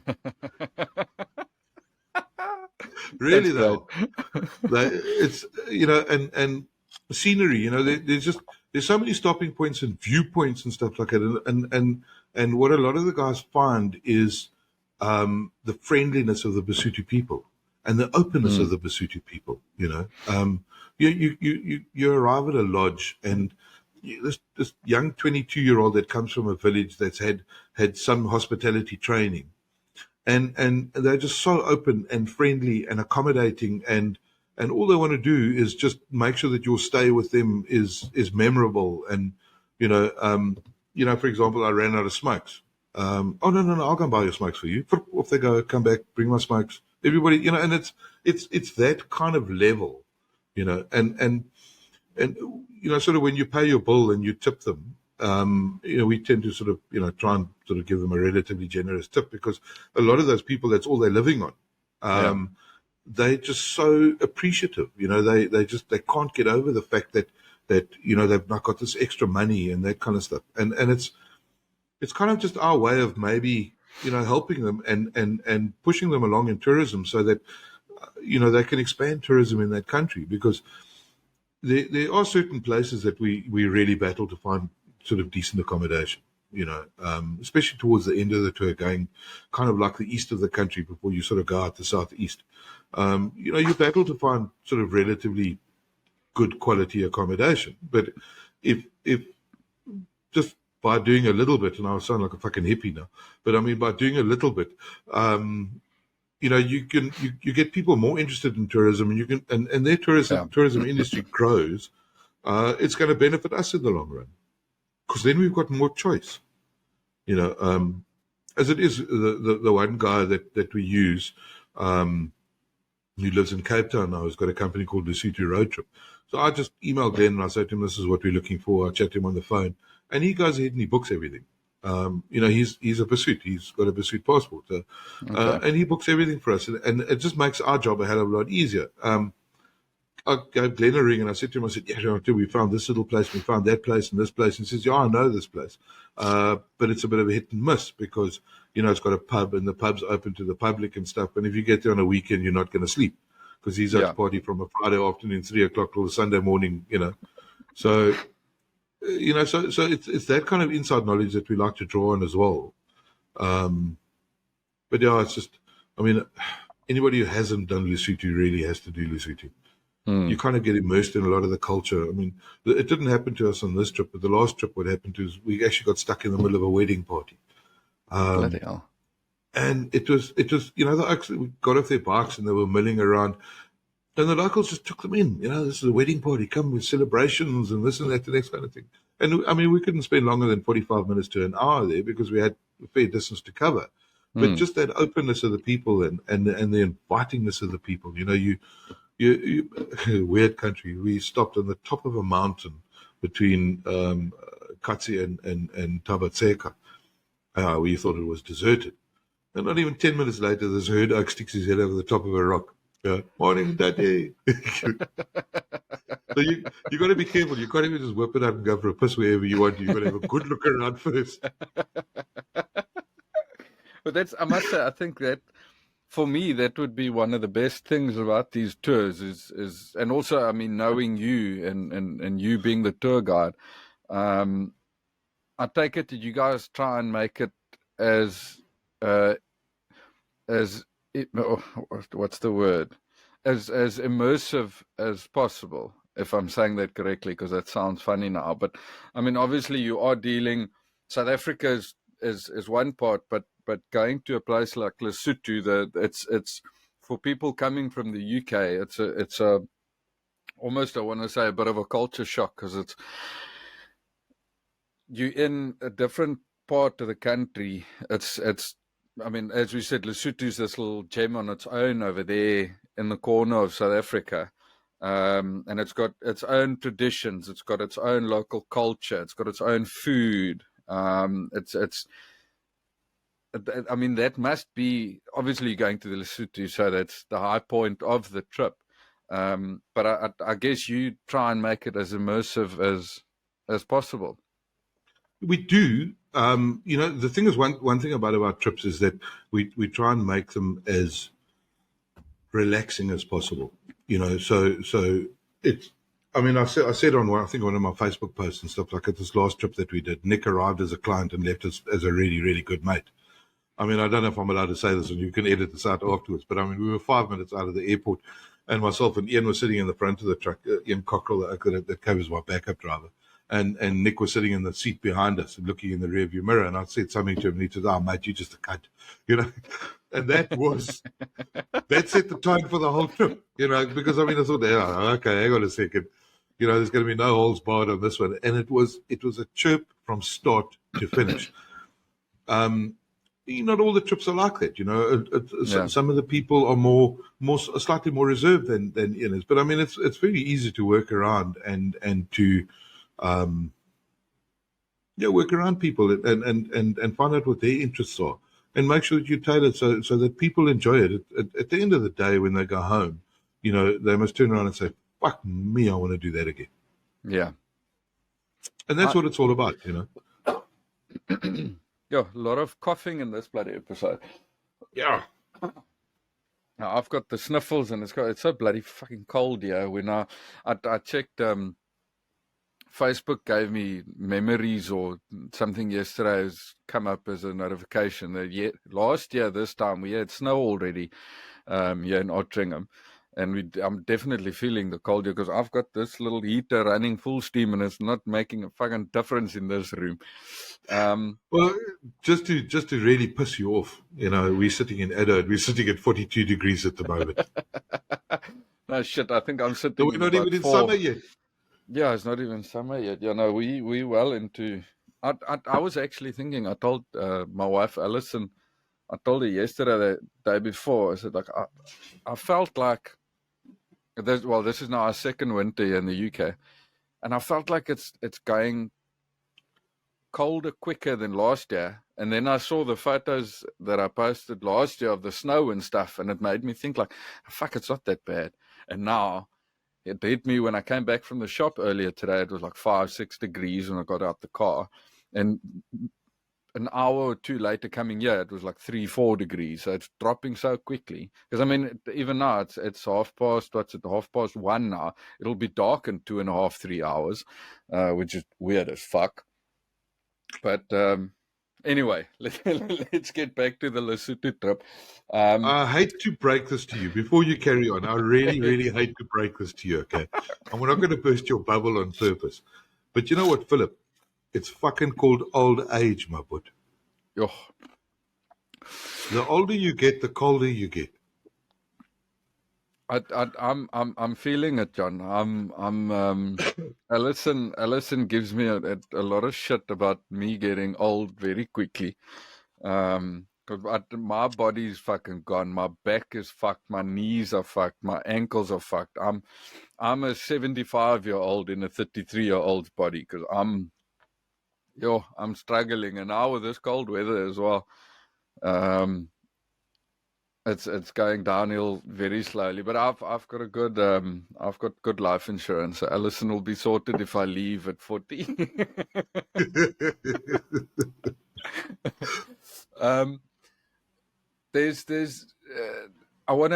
Really though, it's and scenery. There's so many stopping points and viewpoints and stuff like that. And what a lot of the guys find is the friendliness of the Basotho people and the openness of the Basotho people. You arrive at a lodge, and this young 22-year-old that comes from a village that's had some hospitality training. And they're just so open and friendly and accommodating, and all they want to do is just make sure that your stay with them is memorable. And for example, I ran out of smokes. Oh no, I'll go and buy your smokes for you. Off they go, come back, bring my smokes. Everybody, and it's that kind of level, and sort of when you pay your bill and you tip them. We tend to sort of, try and sort of give them a relatively generous tip, because a lot of those people, that's all they're living on. They're just so appreciative. They can't get over the fact that they've not got this extra money and that kind of stuff. And it's kind of just our way of maybe, helping them and pushing them along in tourism, so that, they can expand tourism in that country, because there are certain places that we really battle to find sort of decent accommodation, especially towards the end of the tour, going kind of like the east of the country before you sort of go out the southeast. You battle to find sort of relatively good quality accommodation. But if just by doing a little bit, and I sound like a fucking hippie now, but I mean, by doing a little bit, you get people more interested in tourism, and their tourism industry grows. It's going to benefit us in the long run, because then we've got more choice. You know, as it is, the one guy that we use, who lives in Cape Town now, has got a company called Lesotho Road Trip. So I just emailed Glenn and I said to him, this is what we're looking for. I chat to him on the phone, and he goes ahead and he books everything. You know, he's a pursuit. He's got a pursuit passport. So, Okay. and he books everything for us. And it just makes our job a hell of a lot easier. I gave Glenn a ring and I said to him, I said, yeah, we found this little place, we found that place and this place. And he says, yeah, I know this place. But it's a bit of a hit and miss because, you know, it's got a pub and the pub's open to the public and stuff. And if you get there on a weekend, you're not going to sleep because he's at a party from a Friday afternoon, 3 o'clock till a Sunday morning, you know. So, you know, so it's that kind of inside knowledge that we like to draw on as well. But yeah, it's just, I mean, anybody who hasn't done Lesotho really has to do Lesotho. You kind of get immersed in a lot of the culture. I mean, it didn't happen to us on this trip, but the last trip, what happened to us, we actually got stuck in the middle of a wedding party. Bloody hell. And it was, you know, we got off their bikes and they were milling around. And the locals just took them in. You know, this is a wedding party. Come with celebrations and this and that, the next kind of thing. And I mean, we couldn't spend longer than 45 minutes to an hour there because we had a fair distance to cover. But just that openness of the people and the invitingness of the people. You know, you weird country. We stopped on the top of a mountain between Katsi and Tabatseka. We thought it was deserted. And not even 10 minutes later, this herd oak sticks his head over the top of a rock. Morning, Daddy. So you got to be careful. You can't even just whip it up and go for a piss wherever you want. You've got to have a good look around first. But that's, I must say, I think that for me, that would be one of the best things about these tours is and also, I mean, knowing you and you being the tour guide, I take it that you guys try and make it as what's the word? As immersive as possible, if I'm saying that correctly, because that sounds funny now. But I mean, obviously you are dealing, South Africa is one part, but going to a place like Lesotho, it's for people coming from the UK, it's a almost, I want to say, a bit of a culture shock, because it's you in a different part of the country. It's I mean, as we said, Lesotho's this little gem on its own over there in the corner of South Africa. And it's got its own traditions, it's got its own local culture, it's got its own food. It's I mean, that must be obviously going to the Lesotho, so that's the high point of the trip. But I guess you try and make it as immersive as possible. We do. You know, the thing is, one thing about our trips is that we try and make them as relaxing as possible. You know, so it's. I mean, I said on one of my Facebook posts and stuff, like at this last trip that we did, Nick arrived as a client and left us as a really, really good mate. I mean, I don't know if I'm allowed to say this, and you can edit this out afterwards, but I mean, we were 5 minutes out of the airport, and myself and Ian were sitting in the front of the truck. Ian Cockrell, that covers my backup driver. And Nick was sitting in the seat behind us and looking in the rearview mirror. And I said something to him, and he said, "Oh, mate, you're just a cunt," you know. And that set the tone for the whole trip, you know. Because I mean, I thought, okay, hang on a second, you know, there's going to be no holds barred on this one. And it was a chirp from start to finish. Not all the trips are like that, you know. Some of the people are slightly more reserved than Ian is. But I mean, it's very easy to work around and to work around people and find out what their interests are and make sure that you tailor it so that people enjoy it. At the end of the day, when they go home, you know, they must turn around and say, "Fuck me, I want to do that again." Yeah. And that's what it's all about, you know. Yeah, a lot of coughing in this bloody episode. Yeah. Now, I've got the sniffles, and it's so bloody fucking cold here. When I checked, Facebook gave me memories or something yesterday has come up as a notification that last year this time we had snow already here in Ottringham, and I'm definitely feeling the cold here because I've got this little heater running full steam and it's not making a fucking difference in this room. Well, just to really piss you off, you know, we're sitting in Adelaide, we're sitting at 42 degrees at the moment. No shit, I think I'm sitting. We're not even in summer yet. Yeah, it's not even summer yet. You know, we well into I was actually thinking. I told my wife Alison. I told her yesterday, the day before. I said, like, I felt like this. Well, this is now our second winter here in the UK, and I felt like it's going colder quicker than last year. And then I saw the photos that I posted last year of the snow and stuff, and it made me think like, fuck, it's not that bad. And now it hit me when I came back from the shop earlier today. It was like 5-6 degrees when I got out the car, and an hour or two later coming here, it was like 3-4 degrees. So it's dropping so quickly. Because I mean, even now it's 1:30 now. It'll be dark in 2.5-3 hours, which is weird as fuck. But anyway, let's get back to the Lesotho trip. I hate to break this to you. Before you carry on, I really, really hate to break this to you, okay? And we're not going to burst your bubble on purpose. But you know what, Philip? It's fucking called old age, my bud. Yo. The older you get, the colder you get. I'm feeling it, John. Alison gives me a lot of shit about me getting old very quickly. Because my body's fucking gone. My back is fucked. My knees are fucked. My ankles are fucked. I'm a 75-year-old in a 33-year-old's body because I'm struggling, and now with this cold weather as well. It's going downhill very slowly, but I've got a good I've got good life insurance. So Alison will be sorted if I leave at 40. I want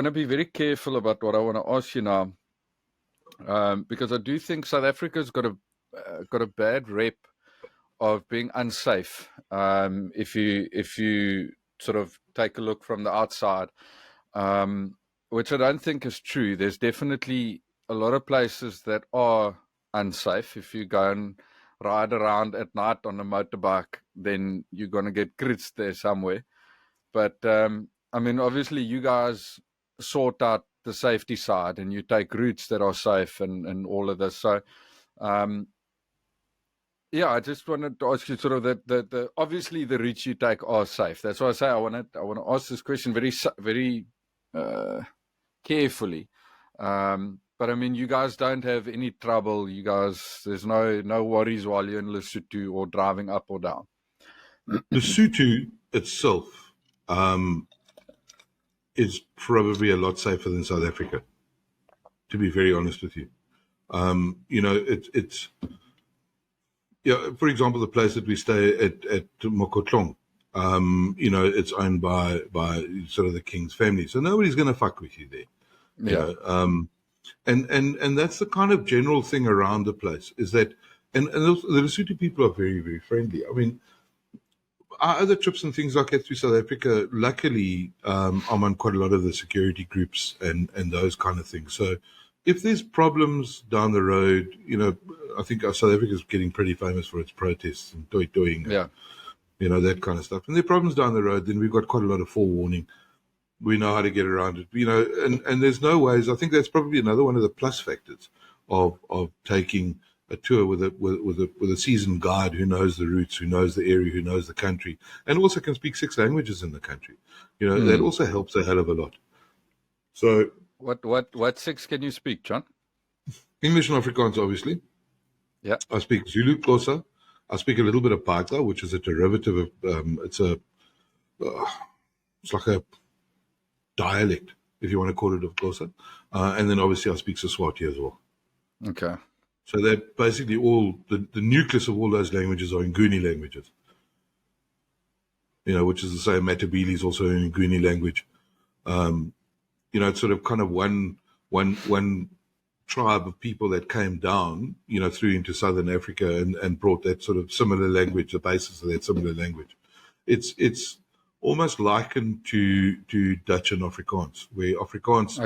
to be very careful about what I want to ask you now, because I do think South Africa's got a bad rep of being unsafe. If you sort of take a look from the outside, which I don't think is true. There's definitely a lot of places that are unsafe. If you go and ride around at night on a motorbike, then you're going to get grits there somewhere. But I mean, obviously you guys sort out the safety side and you take routes that are safe and all of this. So yeah, I just wanted to ask you sort of that the obviously the routes you take are safe. That's why I say I want to ask this question very carefully. But I mean, you guys don't have any trouble. You guys, there's no worries while you're in Lesotho or driving up or down. Lesotho itself is probably a lot safer than South Africa, to be very honest with you. You know, it's for example, the place that we stay at Mokotlong, you know, it's owned by sort of the king's family, so nobody's going to fuck with you there. Yeah. You know? And that's the kind of general thing around the place, is that, and also the Lesotho people are very, very friendly. I mean, our other trips and things like that through South Africa, luckily, I'm on quite a lot of the security groups and those kind of things. So if there's problems down the road, you know, I think South Africa is getting pretty famous for its protests and doing, Yeah. you know, that kind of stuff. And there are problems down the road, then we've got quite a lot of forewarning. We know how to get around it, you know, and there's no ways. I think that's probably another one of the plus factors of taking a tour with a seasoned guide who knows the routes, who knows the area, who knows the country, and also can speak 6 languages in the country. You know, that also helps a hell of a lot. So what 6 can you speak, John? English and Afrikaans, obviously. Yeah. I speak Zulu, Xhosa. I speak a little bit of Pata, which is a derivative of it's like a dialect, if you want to call it, of Xhosa. And then obviously I speak Siswati as well. Okay. So that basically all the nucleus of all those languages are Nguni languages. You know, which is the same. Matabele is also an Nguni language. You know, it's sort of kind of one tribe of people that came down, you know, through into southern Africa and brought that sort of similar language, the basis of that similar language. It's almost likened to Dutch and Afrikaans, where Afrikaans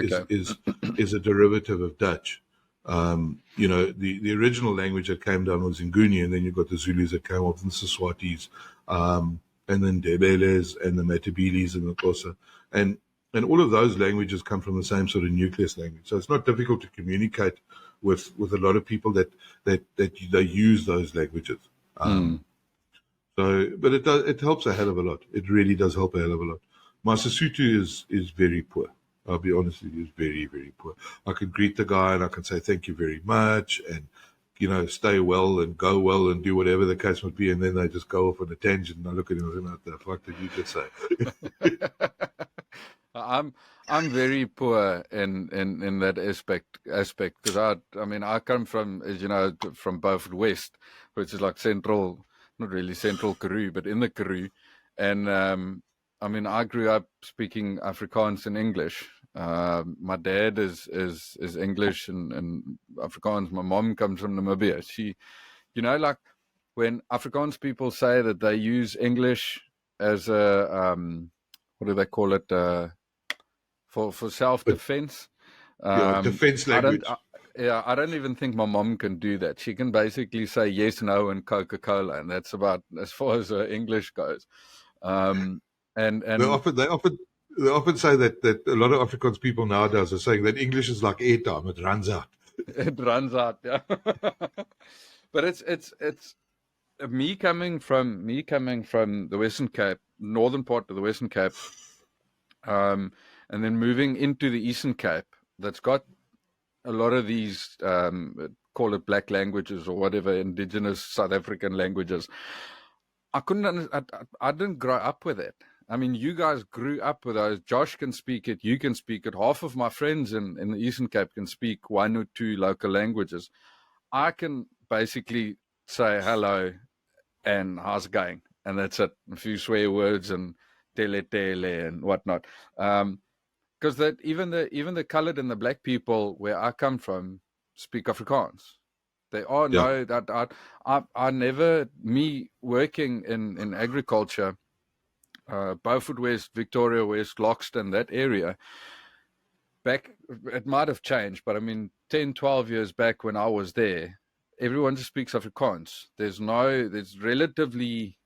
is a derivative of Dutch. You know, the original language that came down was Nguni, and then you've got the Zulus that came off, and the Siswatis, and then Debeles, and the Matabeles, and the Xhosa. And all of those languages come from the same sort of nucleus language. So it's not difficult to communicate with a lot of people that they use those languages. So, but it helps a hell of a lot. It really does help a hell of a lot. My Sesotho is very poor. I'll be honest with you, it's very, very poor. I can greet the guy and I can say thank you very much, and stay well and go well and do whatever the case might be, and then they just go off on a tangent and I look at him and say, what the fuck did you just say? I'm very poor in that aspect because I come from, as you know, from Beaufort West, which is like central, not really central Karoo, but in the Karoo, and I grew up speaking Afrikaans and English. My dad is English and Afrikaans. My mom comes from Namibia. She, like when Afrikaans people say that they use English as a what do they call it, for self-defense. Defense language. I don't even think my mom can do that. She can basically say yes, no, and Coca-Cola, and that's about as far as English goes. And they often say that a lot of Afrikaans people nowadays are saying that English is like airtime; it runs out. It runs out, yeah. But it's me coming from the Western Cape, northern part of the Western Cape, and then moving into the Eastern Cape. That's got a lot of these, call it black languages or whatever, indigenous South African languages. I didn't grow up with it. I mean, you guys grew up with those. Josh can speak it. You can speak it. Half of my friends in the Eastern Cape can speak one or two local languages. I can basically say hello and how's it going, and that's it. A few swear words and tele and whatnot. Because that even the colored and the black people where I come from speak Afrikaans. They are I never, me working in agriculture, Beaufort West, Victoria West, Loxton, that area, back, it might have changed, but 10, 12 years back when I was there, everyone just speaks Afrikaans. There's relatively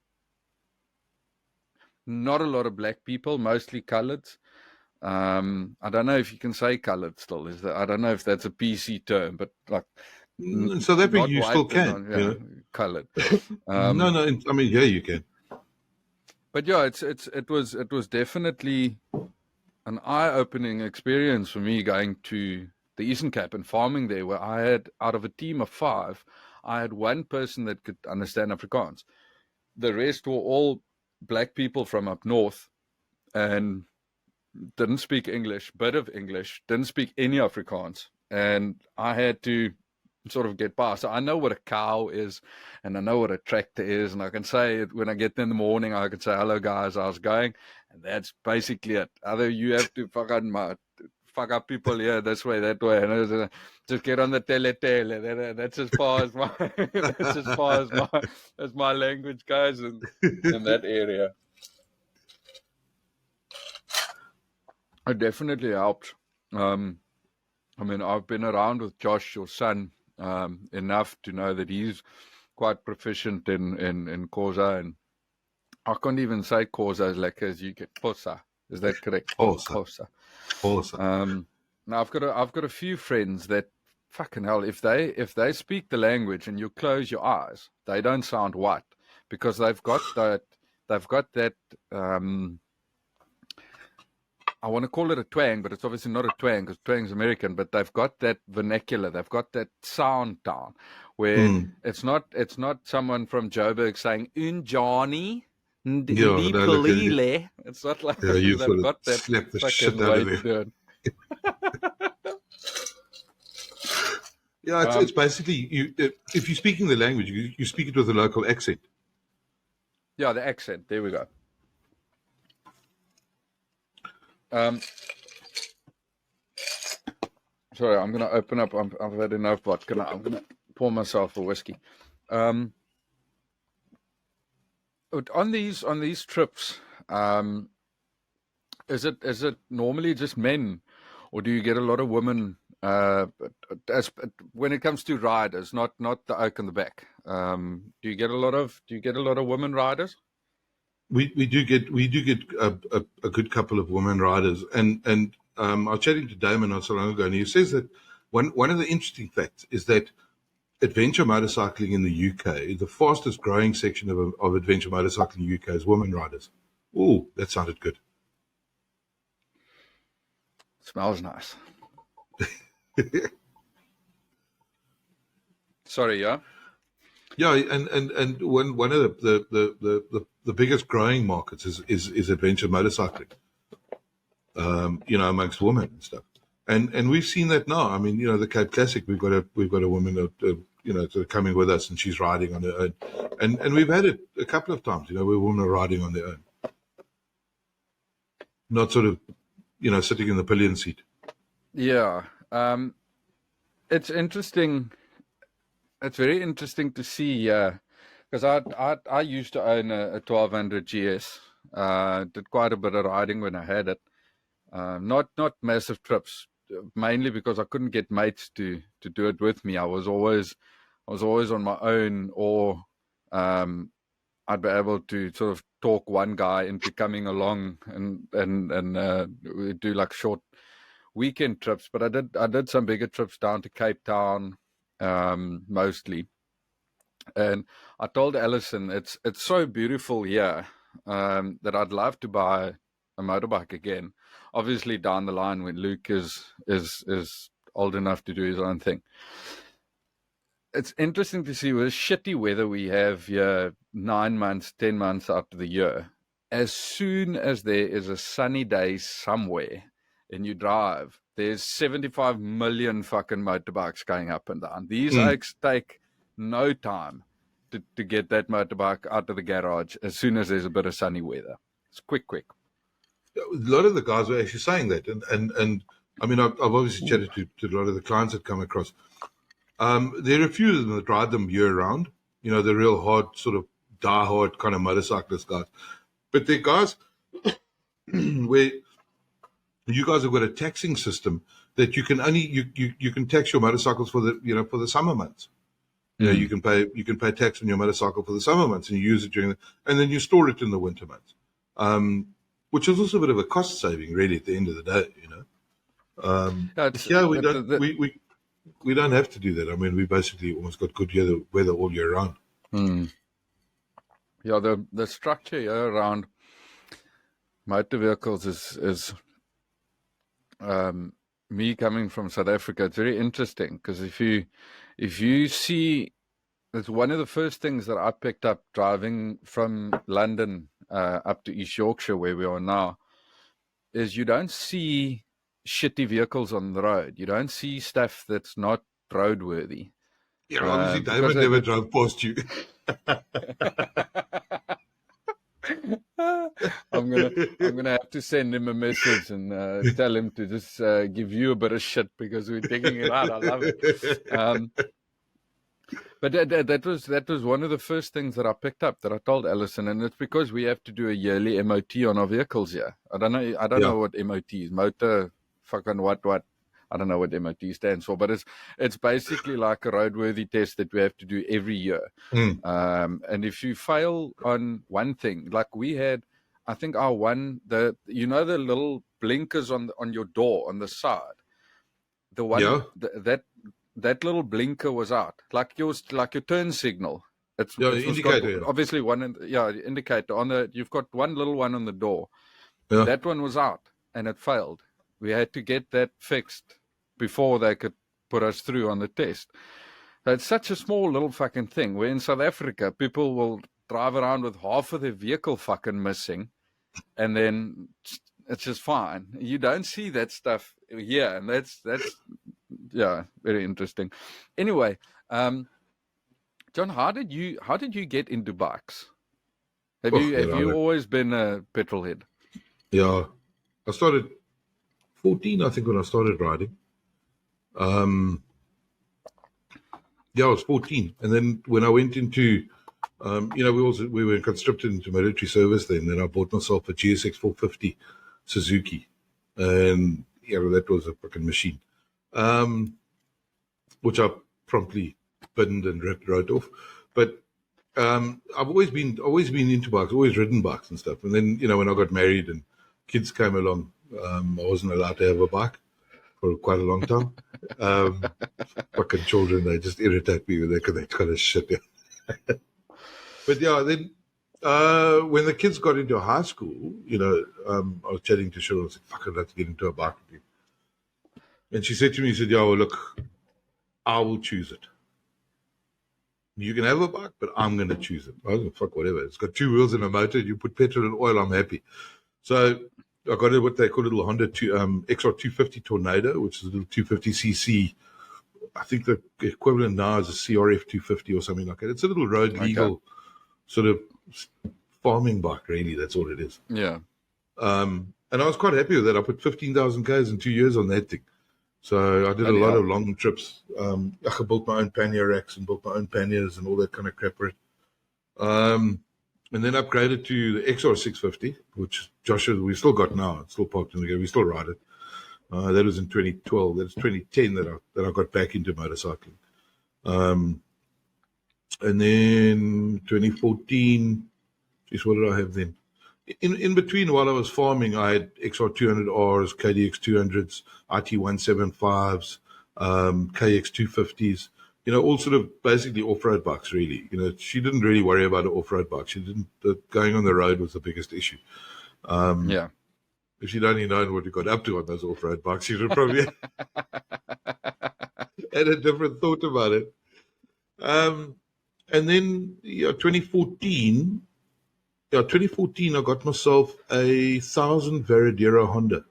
not a lot of black people, mostly coloreds. I don't know if you can say colored still. I don't know if that's a PC term, but like in South Africa you still can. Colored. No, yeah, you can. But yeah, it was definitely an eye-opening experience for me going to the Eastern Cape and farming there, where I had, out of a team of 5, I had one person that could understand Afrikaans. The rest were all black people from up north and didn't speak English, bit of English, didn't speak any Afrikaans. And I had to sort of get by. So I know what a cow is, and I know what a tractor is, and I can say it when I get there in the morning. I can say, hello guys, how's it going? And that's basically it. Other you have to fuck up people here this way, that way, and just get on the tele. That's as far as my as my language goes in that area. It definitely helped. I've been around with Josh, your son, enough to know that he's quite proficient in Xhosa, and I can't even say Xhosa as like as you get Xhosa. Is that correct? Xhosa. Now I've got a few friends that fucking hell, if they speak the language and you close your eyes, they don't sound white because they've got that. I want to call it a twang, but it's obviously not a twang because twang's American, but they've got that vernacular. They've got that sound down where it's not someone from Joburg saying, Johnny, it's not like they've got that slap the fucking shit out of way them. to It's basically, if you're speaking the language, you speak it with a local accent. Yeah, the accent. There we go. Sorry, I'm going to open up. I've had enough vodka. I'm going to pour myself a whiskey. On these trips, is it normally just men, or do you get a lot of women? When it comes to riders, not the oak in the back. Do you get a lot of women riders? We do get a good couple of women riders, and I was chatting to Damon not so long ago, and he says that One of the interesting facts is that adventure motorcycling in the UK, the fastest growing section of adventure motorcycling in the UK is women riders. Oh, that sounded good. Smells nice. Sorry, yeah? Yeah, and one of the biggest growing markets is adventure motorcycling, amongst women and stuff. And we've seen that now. I mean, the Cape Classic, we've got a woman that, coming with us, and she's riding on her own. And we've had it a couple of times, where women are riding on their own. Not sort of, sitting in the pillion seat. Yeah. It's interesting. It's very interesting to see, because I used to own a 1200 GS. Did quite a bit of riding when I had it. Not massive trips, mainly because I couldn't get mates to do it with me. I was always on my own, or I'd be able to sort of talk one guy into coming along and we'd do like short weekend trips. But I did some bigger trips down to Cape Town, mostly. And I told Alison it's so beautiful here, that I'd love to buy a motorbike again. Obviously down the line when Luke is old enough to do his own thing. It's interesting to see with the shitty weather we have here 9 months, 10 months out of the year. As soon as there is a sunny day somewhere and you drive, there's 75 million fucking motorbikes going up and down. These oaks take no time to get that motorbike out of the garage as soon as there's a bit of sunny weather. It's quick. A lot of the guys were actually saying that, and I mean, I've obviously chatted to a lot of the clients that come across. There are a few of them that ride them year round. The real hard, sort of die-hard kind of motorcyclist guys. But they're guys where you guys have got a taxing system that you can only you can tax your motorcycles for the summer months. You can pay tax on your motorcycle for the summer months, and you use it and then you store it in the winter months. Which is also a bit of a cost saving, really, at the end of the day, we don't have to do that. I mean, we basically almost got good weather all year round. Yeah, the structure here around motor vehicles is me coming from South Africa. It's very interesting because if you see, it's one of the first things that I picked up driving from London up to East Yorkshire, where we are now, is you don't see shitty vehicles on the road. You don't see stuff that's not roadworthy. Yeah, obviously David never drove past you. I'm gonna have to send him a message and tell him to just give you a bit of shit because we're digging it out. I love it. But that was one of the first things that I picked up that I told Alison, and it's because we have to do a yearly MOT on our vehicles here. I don't know what MOT is. Motor fucking what. I don't know what MOT stands for, but it's basically like a roadworthy test that we have to do every year. And if you fail on one thing, like we had, I think our one, the little blinkers on your door on the side, the one that little blinker was out, like your turn signal. It's indicator. Obviously one indicator you've got one little one on the door. Yeah. That one was out and it failed. We had to get that fixed before they could put us through on the test. So it's such a small little fucking thing. Where in South Africa, people will drive around with half of their vehicle fucking missing, and then it's just fine. You don't see that stuff here, and that's very interesting. Anyway, John, how did you get into bikes? Have you always been a petrolhead? Yeah, I started 14, I think, when I started riding. I was 14, and then when I went into, we were conscripted into military service then. Then I bought myself a GSX 450 Suzuki, and that was a fucking machine, which I promptly binned and wrote off. But I've always been into bikes, always ridden bikes and stuff. And then when I got married and kids came along, I wasn't allowed to have a bike for quite a long time. Fucking children, they just irritate me with that kind of shit. But yeah, then when the kids got into high school, I was chatting to Cheryl and said, fuck, I'd like to get into a bike with you. And she said to me, yeah, well, look, I will choose it. You can have a bike, but I'm going to choose it. I don't fuck whatever. It's got 2 wheels and a motor. You put petrol and oil, I'm happy. So I got what they call a little Honda XR250 Tornado, which is a little 250cc. I think the equivalent now is a CRF 250 or something like that. It's a little road legal sort of farming bike, really. That's all it is. Yeah. And I was quite happy with that. I put 15,000 Ks in 2 years on that thing. So I did a lot of long trips. I built my own pannier racks and built my own panniers and all that kind of crap. And then upgraded to the XR650, which Joshua, we still got now. It's still parked in the garage. We still ride it. That was in 2012. That's 2010 that I got back into motorcycling. And then 2014, is what did I have then? In between, while I was farming, I had XR200Rs, KDX 200s, IT 175s, KX 250s, all sort of basically off-road bikes, really. She didn't really worry about an off-road bike. Going on the road was the biggest issue. Yeah. If she'd only known what you got up to on those off-road bikes, she would probably had a different thought about it. And then, 2014, I got myself a 1,000 Varadero Honda.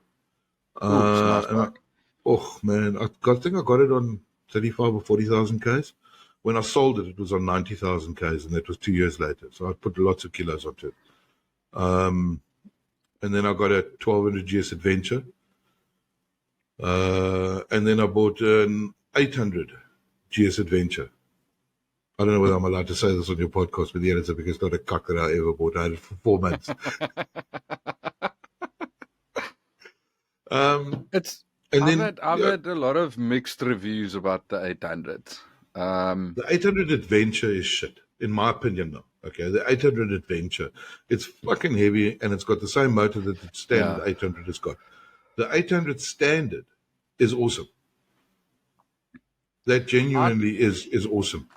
Man, I think I got it on 35 or 40,000 Ks. When I sold it, it was on 90,000 Ks, and that was 2 years later. So I put lots of kilos onto it. And then I got a 1200 GS Adventure. And then I bought an 800 GS Adventure. I don't know whether I'm allowed to say this on your podcast, but yeah, it's the biggest lot of cock that I ever bought. I had it for 4 months. I've had a lot of mixed reviews about the 800s. The 800 Adventure is shit, in my opinion, though. Okay, the 800 Adventure, it's fucking heavy, and it's got the same motor that the standard 800 has got. The 800 standard is awesome. That genuinely is awesome.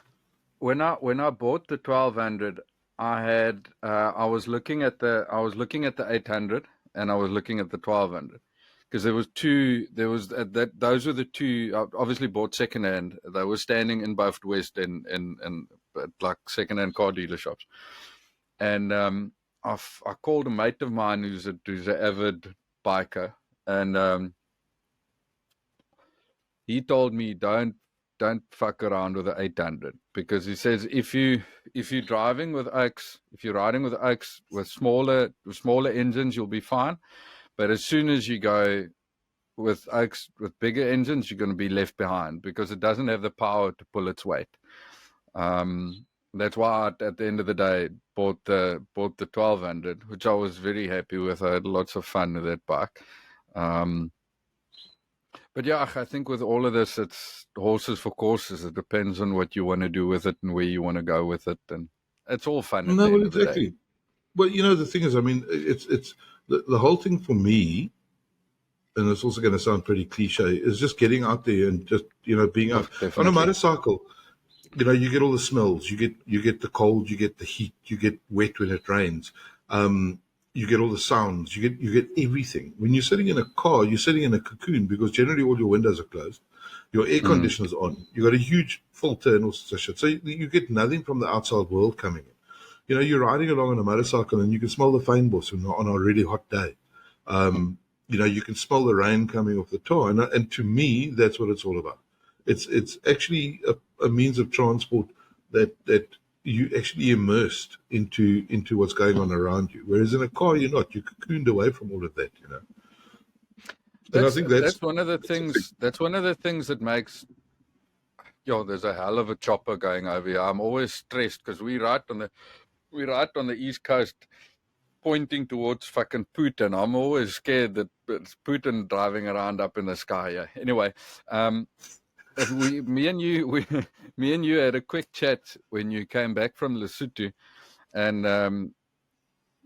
When I bought the 1200, I was looking at the 800 and I was looking at the 1200 because those were the two. I obviously bought secondhand. They were standing in both West and like secondhand car dealer shops, and I called a mate of mine who's an avid biker, and he told me don't fuck around with the 800 because he says if you're driving with Oaks, if you're riding with Oaks with smaller engines, you'll be fine. But as soon as you go with Oaks with bigger engines, you're going to be left behind because it doesn't have the power to pull its weight. That's why I, at the end of the day, bought the 1200, which I was very happy with. I had lots of fun with that bike. But yeah, I think with all of this, it's horses for courses. It depends on what you want to do with it and where you want to go with it, and it's all fun. At the end of the day. Well, the thing is, I mean, it's the whole thing for me, and it's also going to sound pretty cliche, is just getting out there and just being out on a motorcycle. You get all the smells, you get the cold, you get the heat, you get wet when it rains. You get all the sounds, you get everything. When you're sitting in a car, you're sitting in a cocoon because generally all your windows are closed. Your air conditioner's on. You got a huge filter and all sorts of shit. So you get nothing from the outside world coming in. You're riding along on a motorcycle and you can smell the fynbos on a really hot day. You can smell the rain coming off the tar. And to me, that's what it's all about. It's actually a means of transport that you actually immersed into what's going on around you. Whereas in a car, you're not. You're cocooned away from all of that, And I think that's one of the things. That's one of the things that makes. There's a hell of a chopper going over here. I'm always stressed because we ride on the East Coast, pointing towards fucking Putin. I'm always scared that it's Putin driving around up in the sky. Yeah. Anyway, me and you had a quick chat when you came back from Lesotho, and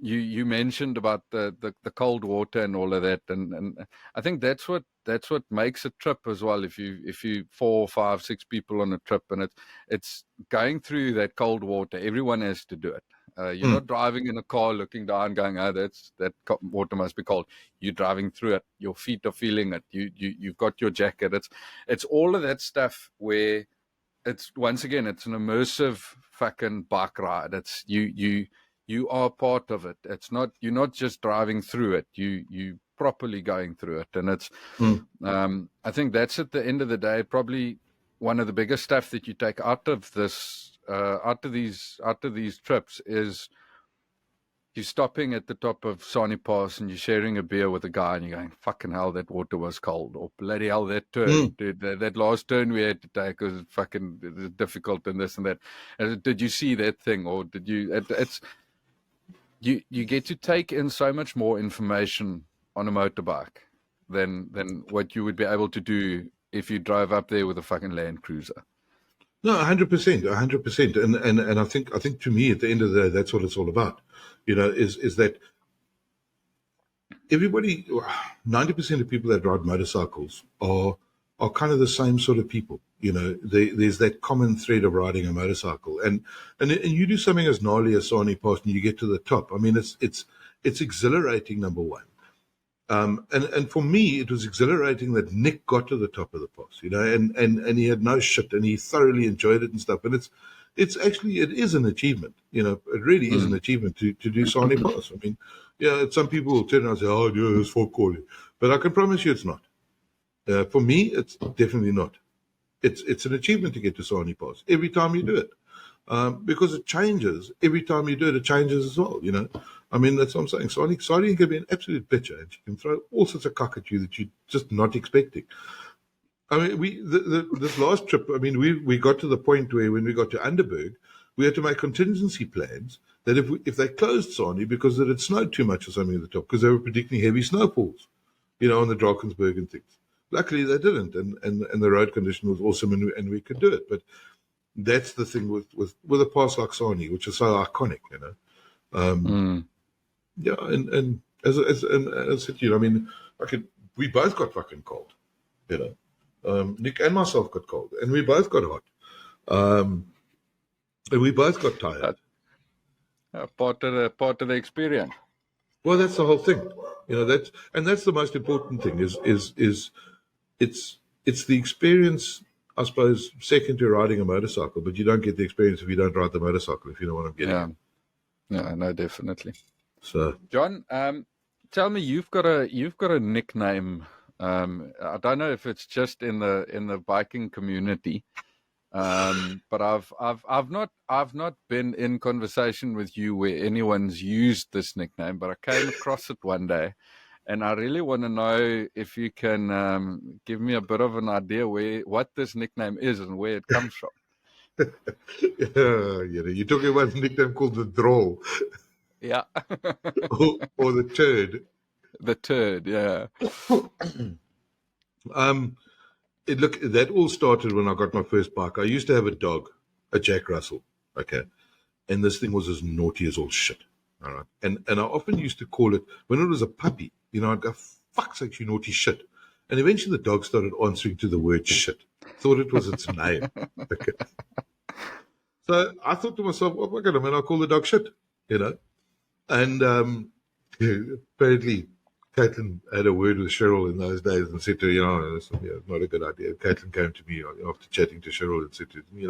you mentioned about the cold water and all of that, and I think that's what what makes a trip as well. If you 4, 5, 6 people on a trip, and it's going through that cold water, everyone has to do it. You're not driving in a car looking down going, oh, that water must be cold. You're driving through it. Your feet are feeling it. You've got your jacket. It's all of that stuff where it's, once again, it's an immersive fucking bike ride. It's you are part of it. It's not, you're not just driving through it. You properly going through it. And it's I think that's, at the end of the day, probably one of the biggest stuff that you take out of this out of these trips is you're stopping at the top of Sani Pass and you're sharing a beer with a guy and you're going, fucking hell, that water was cold. Or bloody hell, that turn, dude, that last turn we had to take was fucking difficult and this and that. Did you see that thing? Or did you, it's, you get to take in so much more information on a motorbike than what you would be able to do if you drove up there with a fucking Land Cruiser. No, 100%. And I think to me, at the end of the day, that's what it's all about. Is that everybody, 90% of people that ride motorcycles are kind of the same sort of people. There's that common thread of riding a motorcycle, and you do something as gnarly as Sani Pass, and you get to the top. I mean, it's exhilarating, number one. And for me, it was exhilarating that Nick got to the top of the pass, and he had no shit, and he thoroughly enjoyed it and stuff. And it's actually, it is an achievement, it really is an achievement to do Sani Pass. I mean, some people will turn around and say, oh, yeah, it's for calling. But I can promise you it's not. For me, it's definitely not. It's an achievement to get to Sani Pass every time you do it. Because it changes. Every time you do it, it changes as well, I mean, that's what I'm saying. Sani can be an absolute bitcher, and she can throw all sorts of cock at you that you're just not expecting. I mean, this last trip, I mean, we got to the point where when we got to Underberg, we had to make contingency plans that if they closed Sani because it had snowed too much or something at the top, because they were predicting heavy snowfalls, on the Drakensberg and things. Luckily, they didn't, and the road condition was awesome, and we could do it. But that's the thing with a pass like Sani, which is so iconic, Yeah, and as I said to you, I mean, we both got fucking cold, Nick and myself got cold, and we both got hot, and we both got tired. Part of the experience. Well, that's the whole thing, that's the most important thing. Is it's the experience, I suppose, second to riding a motorcycle, but you don't get the experience if you don't ride the motorcycle. If you know what I'm getting at. Yeah, no, definitely. So, John, tell me, you've got a nickname. I don't know if it's just in the biking community, but I've not been in conversation with you where anyone's used this nickname, but I came across it one day, and I really want to know if you can give me a bit of an idea what this nickname is and where it comes from. You're talking about a nickname called the Droll. Yeah. or the Turd. The Turd, yeah. Look, that all started when I got my first bike. I used to have a dog, a Jack Russell, okay? And this thing was as naughty as all shit, all right? And I often used to call it, when it was a puppy, I'd go, fuck's sake, you naughty shit. And eventually the dog started answering to the word shit. Thought it was its name. Okay. So I thought to myself, well, what can I mean? I'll call the dog shit, And apparently Caitlin had a word with Cheryl in those days and said to her, that's not a good idea. Caitlin came to me after chatting to Cheryl and said to me,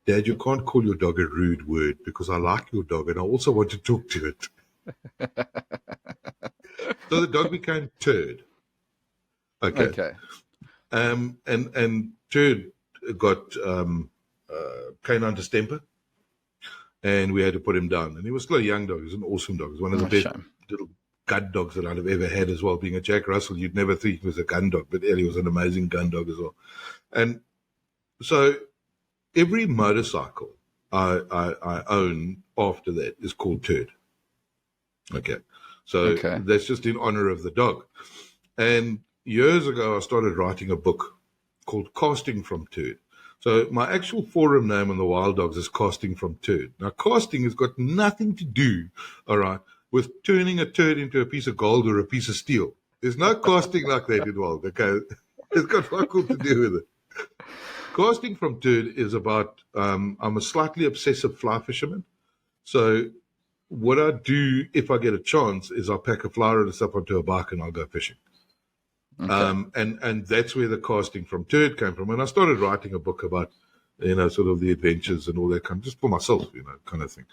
Dad, you can't call your dog a rude word because I like your dog and I also want to talk to it. So the dog became Turd. Okay. And Turd got canine distemper, and we had to put him down. And he was still a young dog. He was an awesome dog. He was one of the best little gun dogs that I'd have ever had as well. Being a Jack Russell, you'd never think he was a gun dog, but he was an amazing gun dog as well. And so every motorcycle I own after that is called Turd. Okay. So that's just in honor of the dog. And years ago, I started writing a book called Casting from Turd. So my actual forum name on the Wild Dogs is Casting from Turd. Now, casting has got nothing to do, all right, with turning a turd into a piece of gold or a piece of steel. There's no casting like that involved, okay? It's got fuck all to do with it. Casting from turd is about, I'm a slightly obsessive fly fisherman. So what I do if I get a chance is I'll pack a fly rod and stuff onto a bike and I'll go fishing. Okay. And that's where the casting from turd came from. And I started writing a book about, sort of the adventures and all that kind of, just for myself, kind of thing.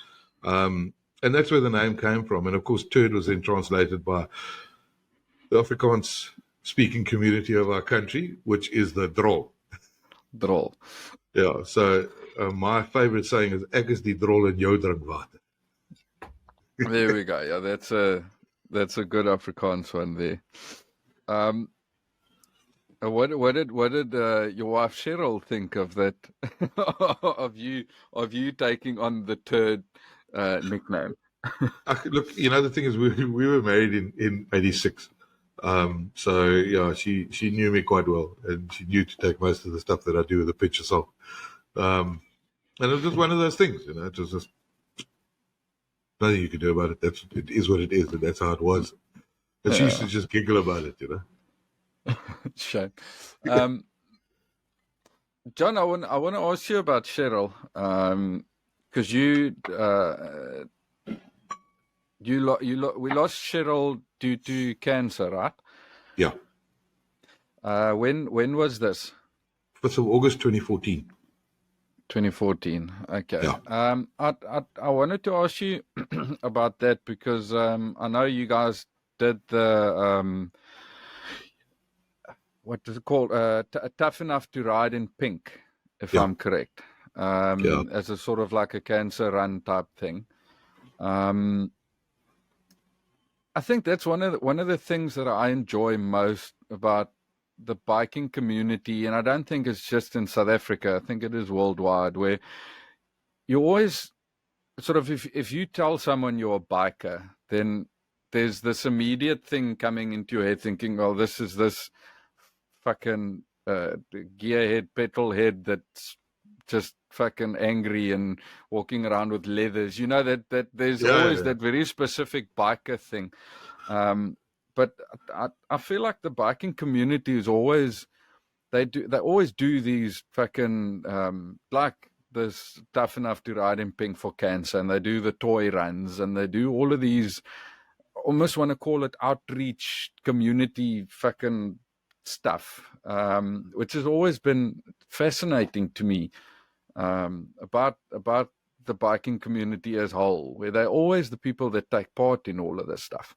And that's where the name came from. And of course, turd was then translated by the Afrikaans speaking community of our country, which is the drol. Drol. Yeah. So my favorite saying is, ek is die drol in jou drinkwater. There we go. Yeah, that's a good Afrikaans one there. What did your wife Cheryl think of that? of you taking on the turd nickname? Look, the thing is, we were married in 86. So yeah, she knew me quite well, and she knew to take most of the stuff that I do with the pictures off. And it was just one of those things, it was just nothing you could do about it. It is what it is, and that's how it was. And she used to just giggle about it, Shame. John, I want to ask you about Cheryl, because we lost Cheryl due to cancer, right? Yeah. When was this? 5th of August 2014. 2014. Okay. Yeah. I wanted to ask you about that because I know you guys did the what is it called? Tough Enough to Ride in Pink, if I'm correct. As a sort of like a cancer run type thing. I think that's one of the things that I enjoy most about the biking community, and I don't think it's just in South Africa. I think it is worldwide, where you always sort of, if you tell someone you're a biker, then there's this immediate thing coming into your head thinking, oh, this is this fucking gearhead, petrol head that's just fucking angry and walking around with leathers. That there's always that very specific biker thing. But I feel like the biking community is always, they always do these fucking like this Tough Enough to Ride in Pink for cancer, and they do the toy runs, and they do all of these, almost want to call it outreach community fucking stuff, which has always been fascinating to me, about the biking community as a whole, where they're always the people that take part in all of this stuff.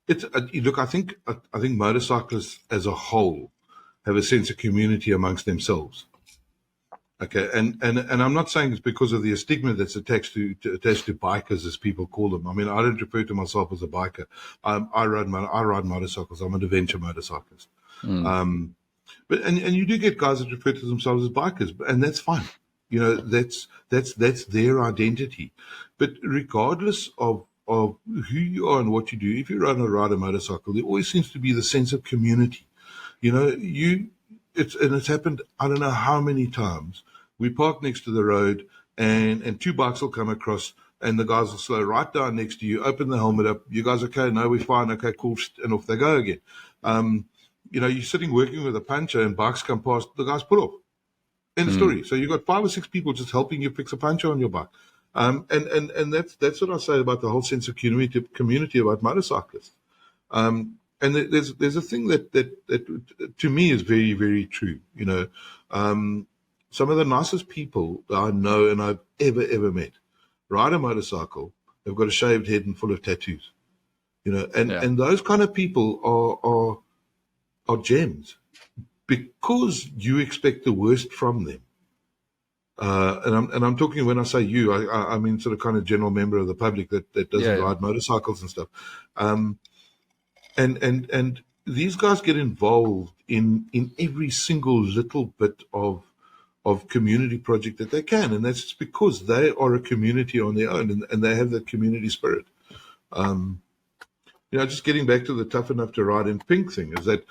It's look, I think motorcyclists as a whole have a sense of community amongst themselves. Okay, and I'm not saying it's because of the stigma that's attached to bikers, as people call them. I mean, I don't refer to myself as a biker. I ride motorcycles. I'm an adventure motorcyclist. But you do get guys that refer to themselves as bikers, and that's fine. That's their identity. But regardless of who you are and what you do, if you ride a motorcycle, there always seems to be the sense of community. It's happened, I don't know how many times. We park next to the road and two bikes will come across and the guys will slow right down next to you, open the helmet up. You guys okay? No, we're fine. Okay, cool. And off they go again. You're sitting working with a puncher and bikes come past, the guys pull off. End of story. So you've got 5 or 6 people just helping you fix a puncture on your bike. And that's what I say about the whole sense of community about motorcyclists. And there's a thing that to me is very, very true. Some of the nicest people that I know and I've ever met ride a motorcycle. They've got a shaved head and full of tattoos. And those kind of people are gems because you expect the worst from them. And I'm talking, when I say you, I mean sort of kind of general member of the public that doesn't ride motorcycles and stuff. And these guys get involved in every single little bit of community project that they can, and that's just because they are a community on their own, and they have that community spirit. Just getting back to the Tough Enough to Ride in Pink thing, is that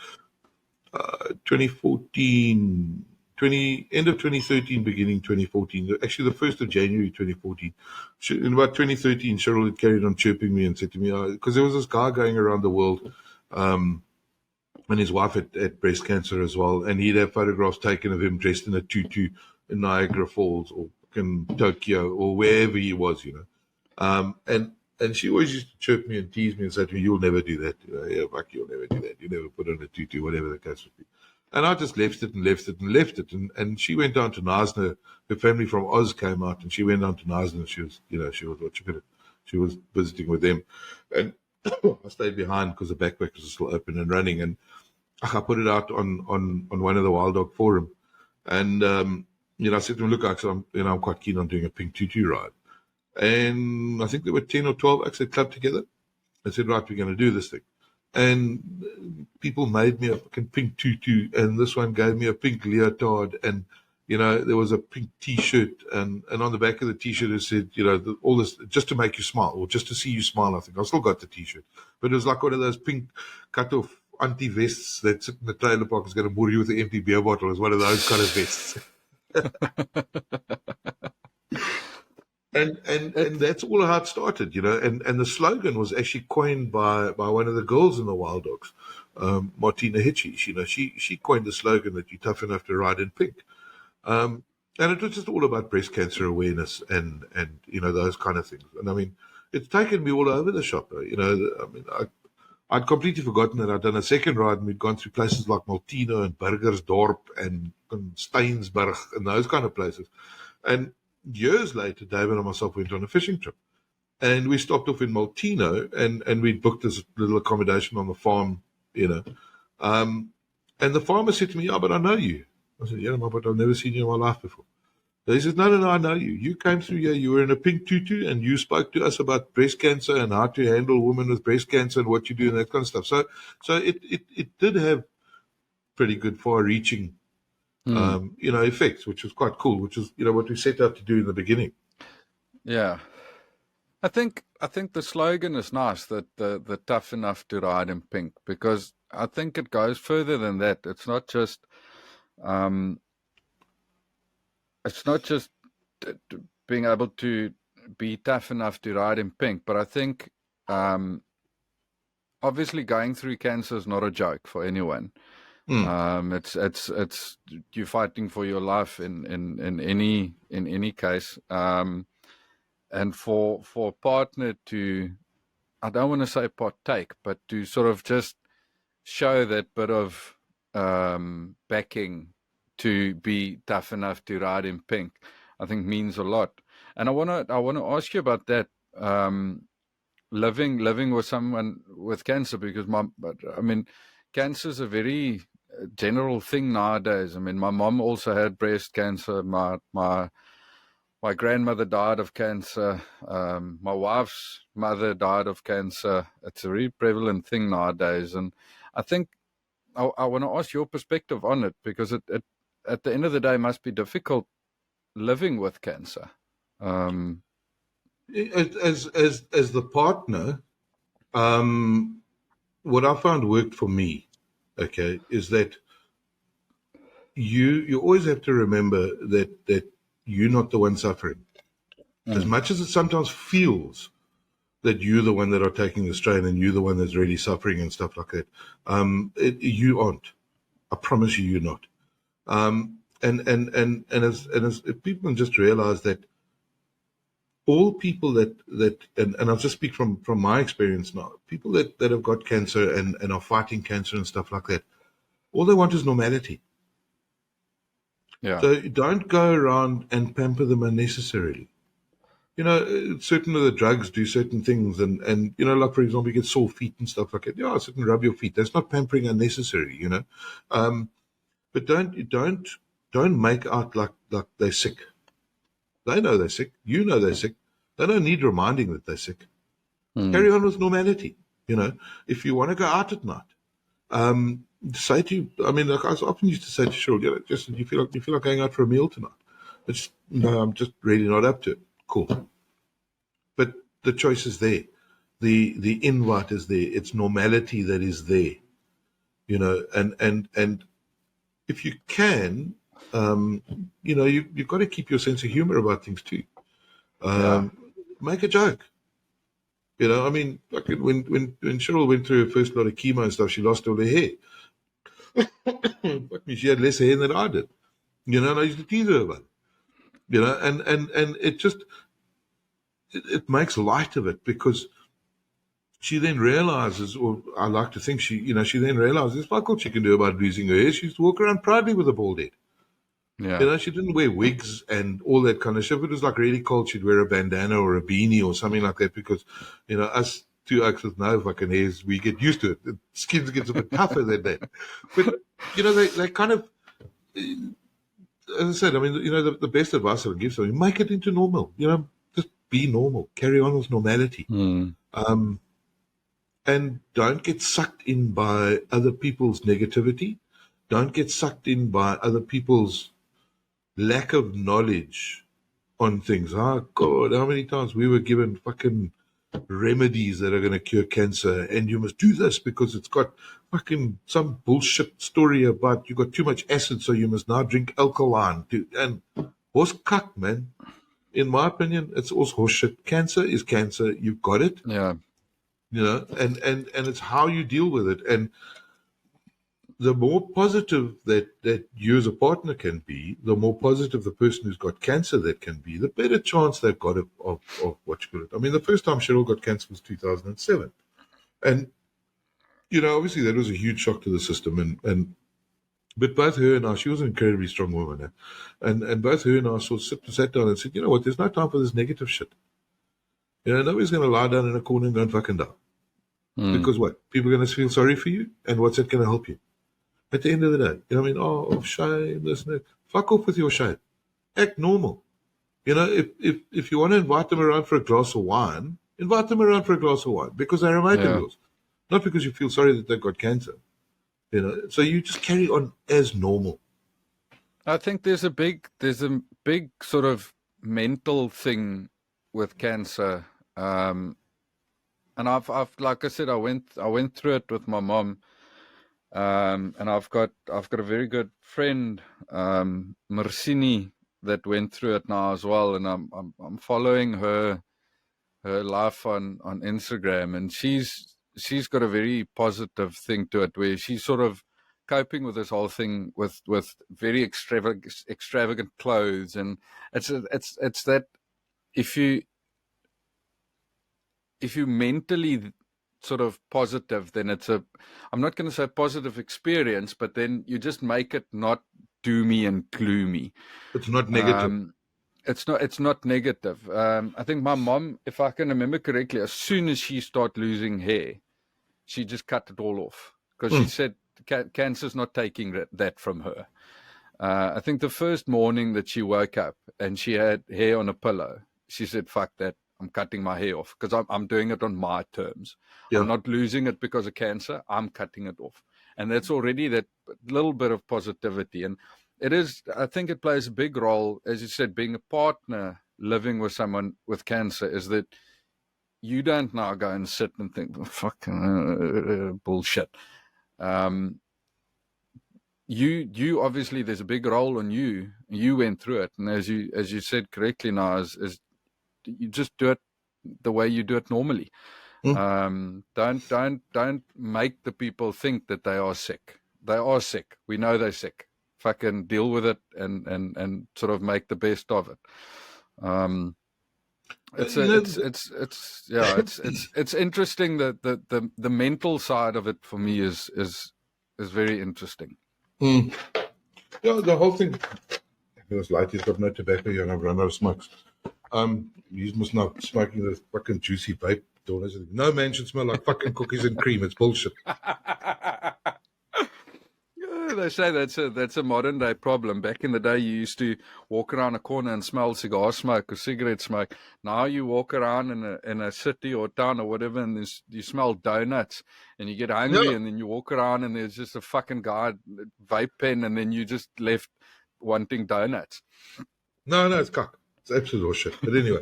2014, end of 2013, beginning 2014, actually the 1st of January 2014, in about 2013, Cheryl had carried on chirping me and said to me, because there was this guy going around the world and his wife had breast cancer as well. And he'd have photographs taken of him dressed in a tutu in Niagara Falls or in Tokyo or wherever he was, and she always used to chirp me and tease me and say to me, "You'll never do that. Yeah, fuck, you'll never do that. You never put on a tutu," whatever the case would be. And I just left it and left it and left it. And she went down to Knysna. Her family from Oz came out, and she went down to Knysna. And she was visiting with them. And I stayed behind because the backpackers are still open and running. And I put it out on one of the Wild Dog forum. And, I said to him, "Look, I'm quite keen on doing a pink tutu ride." And I think there were 10 or 12 acts that clubbed together. I said, "Right, we're going to do this thing." And people made me a fucking pink tutu, and this one gave me a pink leotard, and there was a pink T-shirt, and on the back of the T-shirt it said, all this just to make you smile, or just to see you smile. I think I still got the T-shirt, but it was like one of those pink cut-off anti-vests that sit in the trailer park is going to bore you with an empty beer bottle. It was one of those kind of vests. And that's all how it started, and the slogan was actually coined by one of the girls in the Wild Dogs, Martina Hitchie. She coined the slogan that you're tough enough to ride in pink. And it was just all about breast cancer awareness and those kind of things. And I mean, it's taken me all over the shop. I'd completely forgotten that I'd done a second ride, and we'd gone through places like Maltino and Burgersdorp and Steinsburg and those kind of places. And years later, David and myself went on a fishing trip, and we stopped off in Maltino, and we booked this little accommodation on the farm, and the farmer said to me, "Yeah, but I know you." I said, "Yeah, but I've never seen you in my life before." So he said, No, I know you. You came through here, you were in a pink tutu, and you spoke to us about breast cancer and how to handle women with breast cancer and what you do and that kind of stuff. So it did have pretty good far-reaching effects, which was quite cool, which is, what we set out to do in the beginning. Yeah. I think the slogan is nice, that the tough enough to ride in pink, because I think it goes further than that. It's not just being able to be tough enough to ride in pink, but I think obviously going through cancer is not a joke for anyone. It's you're fighting for your life in any case, and for a partner to, I don't want to say partake, but to sort of just show that bit of backing to be tough enough to ride in pink, I think means a lot. And I want to ask you about that, living with someone with cancer, because cancer is a very general thing nowadays. I mean, my mom also had breast cancer. My grandmother died of cancer. My wife's mother died of cancer. It's a very prevalent thing nowadays, and I think I want to ask your perspective on it, because it at the end of the day must be difficult living with cancer. As the partner, what I found worked for me, okay, is that you always have to remember that you're not the one suffering. As much as it sometimes feels that you're the one that are taking the strain and you're the one that's really suffering and stuff like that, you aren't. I promise you're not. And as if people can just realize that all people that and I'll just speak from my experience now, people that have got cancer and are fighting cancer and stuff like that, all they want is normality. Yeah. So don't go around and pamper them unnecessarily. Certain of the drugs do certain things, and like, for example, you get sore feet and stuff like that. Yeah, sit and rub your feet. That's not pampering unnecessary, But don't make out like they're sick. They know they're sick. You know they're sick. They don't need reminding that they're sick. Carry on with normality. If you want to go out at night, say to, like I often used to say to Cheryl, just you feel like going out for a meal tonight. It's no, I'm just really not up to it. Cool. But the choice is there. The invite is there. It's normality that is there. And if you can, you've got to keep your sense of humor about things too. Make a joke. Like when Cheryl went through her first lot of chemo and stuff, she lost all her hair. Fuck me, she had less hair than I did. You know, and I used to tease her about it. You know, and it just, it makes light of it because she then realizes, or I like to think she then realizes, fuck all she can do about losing her hair. She used to walk around proudly with a bald head. Yeah. You know, she didn't wear wigs and all that kind of stuff. If it was like really cold, she'd wear a bandana or a beanie or something like that because, you know, us two oaks with no fucking hairs, we get used to it. The skin gets a bit tougher than that. But, you know, they kind of, as I said, I mean, you know, the best advice I would give somebody, make it into normal. You know, just be normal. Carry on with normality. And don't get sucked in by other people's negativity. Don't get sucked in by other people's lack of knowledge on things. Oh, God, how many times we were given fucking remedies that are going to cure cancer, and you must do this because it's got fucking some bullshit story about you got too much acid, so you must now drink alkaline. And horse cuck, man. In my opinion, it's all horseshit. Cancer is cancer. You've got it. Yeah. You know, and it's how you deal with it. And the more positive that you as a partner can be, the more positive the person who's got cancer that can be, the better chance they've got of what you call it. I mean, the first time Cheryl got cancer was 2007. And, you know, obviously that was a huge shock to the system. But both her and I, she was an incredibly strong woman. And both her and I sort of sat down and said, you know what, there's no time for this negative shit. You know, nobody's going to lie down in a corner and go and fucking die. Because what? People are going to feel sorry for you? And what's that going to help you? At the end of the day, you know what I mean? Oh, shame, this and that. Fuck off with your shame. Act normal. You know, if you want to invite them around for a glass of wine, invite them around for a glass of wine because they're a mate of yours. Not because you feel sorry that they've got cancer. You know, so you just carry on as normal. I think there's a big sort of mental thing with cancer. And I've like I said, I went through it with my mom. And I've got a very good friend, Mersini, that went through it now as well, and I'm following her life on Instagram, and she's got a very positive thing to it, where she's sort of coping with this whole thing with very extravagant clothes, and it's that if you mentally sort of positive, then it's I'm not going to say positive experience, but then you just make it not doomy and gloomy. It's not negative. It's not negative. I think my mom, if I can remember correctly, as soon as she started losing hair, she just cut it all off because she said cancer's not taking that from her. I think the first morning that she woke up and she had hair on a pillow, she said, fuck that. I'm cutting my hair off because I'm doing it on my terms. Yeah. I'm not losing it because of cancer. I'm cutting it off. And that's already that little bit of positivity. And it is, I think it plays a big role, as you said, being a partner, living with someone with cancer, is that you don't now go and sit and think, fucking bullshit. You obviously, there's a big role on you. You went through it. And as you said correctly now, is you just do it the way you do it normally. Don't make the people think that they are sick. They are sick. We know they're sick. Fucking deal with it and sort of make the best of it. It's interesting that the mental side of it for me is very interesting. Yeah, the whole thing. It was light. He's got no tobacco here, and I've run out of smokes. You must not smoking this fucking juicy vape. No man should smell like fucking cookies and cream. It's bullshit. They say that's a modern day problem. Back in the day, you used to walk around a corner and smell cigar smoke or cigarette smoke. Now you walk around in a city or town or whatever, and you smell donuts, and you get hungry, and then you walk around and there's just a fucking guy vape pen, and then you just left wanting donuts. No, it's cock. It's absolute shit. But anyway.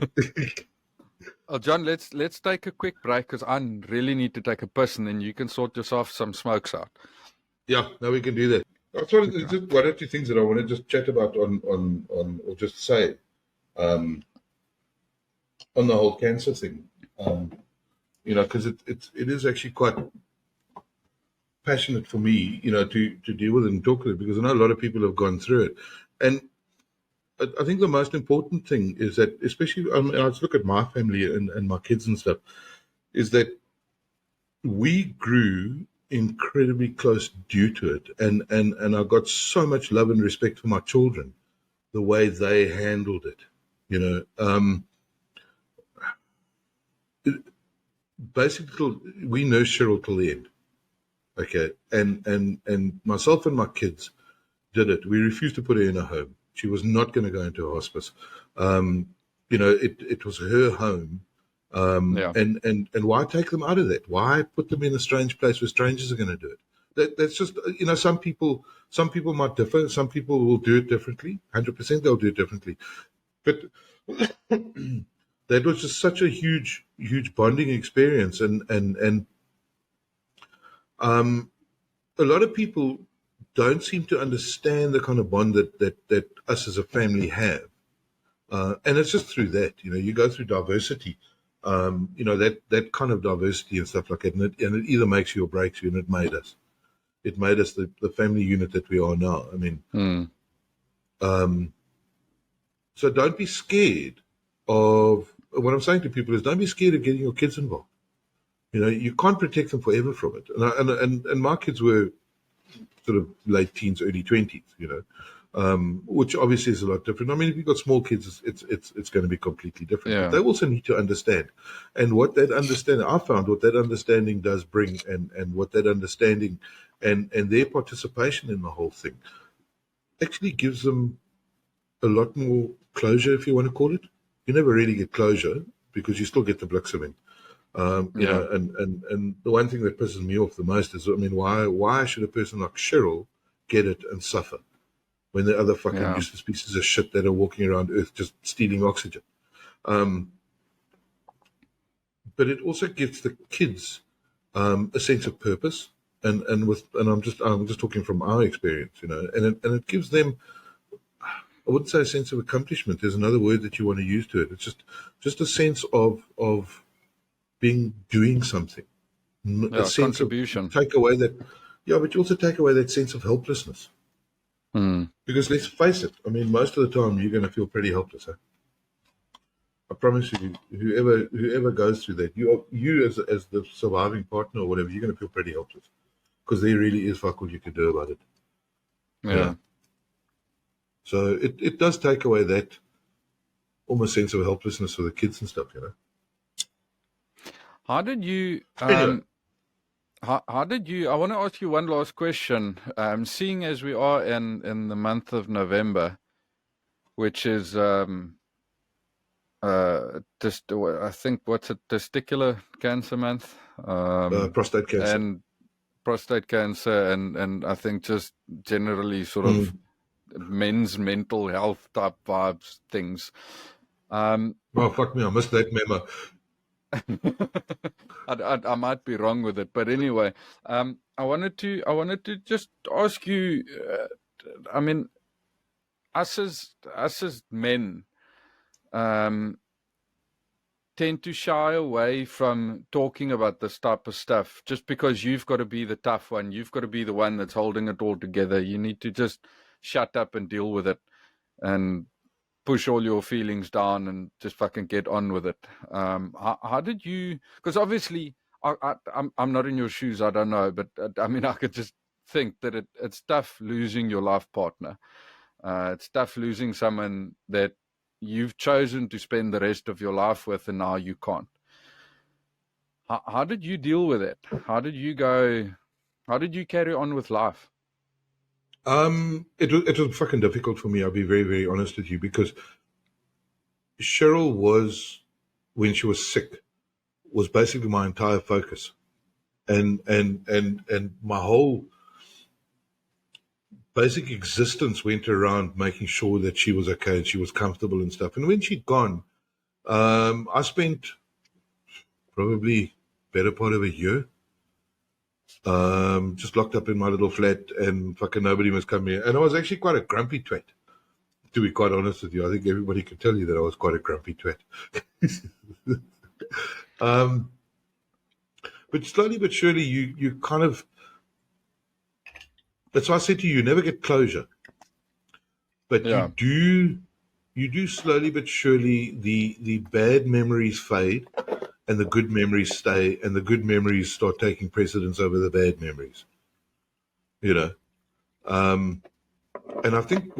Oh, John, let's take a quick break because I really need to take a piss, and then you can sort yourself some smokes out. Yeah, now we can do that. I thought there's just one or two things that I want to just chat about on or just say on the whole cancer thing. You know, because it is actually quite passionate for me, to deal with it and talk with it, because I know a lot of people have gone through it. And I think the most important thing is that, especially, I just look at my family and my kids and stuff, is that we grew incredibly close due to it. And I got so much love and respect for my children, the way they handled it. Basically, we nursed Cheryl till the end. Okay. And myself and my kids did it. We refused to put her in a home. She was not going to go into a hospice. It was her home. And why take them out of that? Why put them in a strange place where strangers are going to do it? That's just, some people might differ. Some people will do it differently. 100% they'll do it differently. But that was just such a huge bonding experience. And a lot of people don't seem to understand the kind of bond that us as a family have. And it's just through that, you go through diversity, that kind of diversity and stuff like that. And it either makes you or breaks you, and it made us. It made us the family unit that we are now. I mean, so don't be scared of, what I'm saying to people is, don't be scared of getting your kids involved. You can't protect them forever from it. And my kids were sort of late teens, early 20s, which obviously is a lot different. I mean, if you've got small kids, it's going to be completely different. Yeah. But they also need to understand. And I found what that understanding does bring, and what that understanding and their participation in the whole thing actually gives them a lot more closure, if you want to call it. You never really get closure, because you still get the bliksoming. And the one thing that pisses me off the most is, I mean, why should a person like Cheryl get it and suffer when the other fucking useless pieces of shit that are walking around Earth just stealing oxygen? But it also gives the kids a sense of purpose, and I'm just talking from our experience, and it gives them, I wouldn't say a sense of accomplishment. There's another word that you want to use to it. It's just a sense of doing something. A sense contribution. Of take away that, but you also take away that sense of helplessness. Because let's face it, I mean, most of the time you're going to feel pretty helpless. I promise you, whoever goes through that, you as the surviving partner or whatever, you're going to feel pretty helpless, because there really is fuck all you can do about it. Yeah. So it does take away that almost sense of helplessness for the kids and stuff, How did you, Anyway. how did you, I want to ask you one last question. Seeing as we are in the month of November, which is, I think, what's it, testicular cancer month? Prostate cancer. And prostate cancer, and I think just generally sort of men's mental health type vibes things. Well, fuck me, I missed that memo. I might be wrong with it, but anyway, I wanted to just ask you. I mean, us as men tend to shy away from talking about this type of stuff, just because you've got to be the tough one. You've got to be the one that's holding it all together. You need to just shut up and deal with it, and push all your feelings down and just fucking get on with it. How did you? Because obviously, I'm not in your shoes. I don't know, but I mean, I could just think that it's tough losing your life partner. It's tough losing someone that you've chosen to spend the rest of your life with, and now you can't. How did you deal with it? How did you go? How did you carry on with life? It was fucking difficult for me. I'll be very, very honest with you, because Cheryl was, when she was sick, was basically my entire focus, and my whole basic existence went around making sure that she was okay and she was comfortable and stuff. And when she'd gone, I spent probably better part of a year just locked up in my little flat, and fucking nobody must come here. And I was actually quite a grumpy twat, to be quite honest with you. I think everybody could tell you that I was quite a grumpy twat. But slowly but surely you kind of That's why I said to you, you never get closure. But Yeah. you do slowly but surely, the bad memories fade and the good memories stay, and the good memories start taking precedence over the bad memories. You know? And I think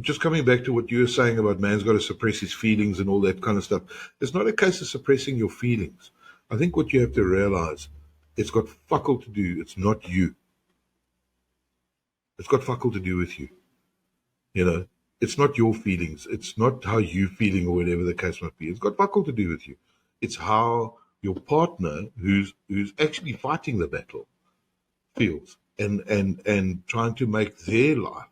just coming back to what you were saying about man's got to suppress his feelings and all that kind of stuff, it's not a case of suppressing your feelings. I think what you have to realize, it's got fuck all to do. It's not you. It's got fuck all to do with you. You know, it's not your feelings. It's not how you feeling or whatever the case might be. It's got fuck all to do with you. It's how your partner, who's actually fighting the battle, feels, and trying to make their life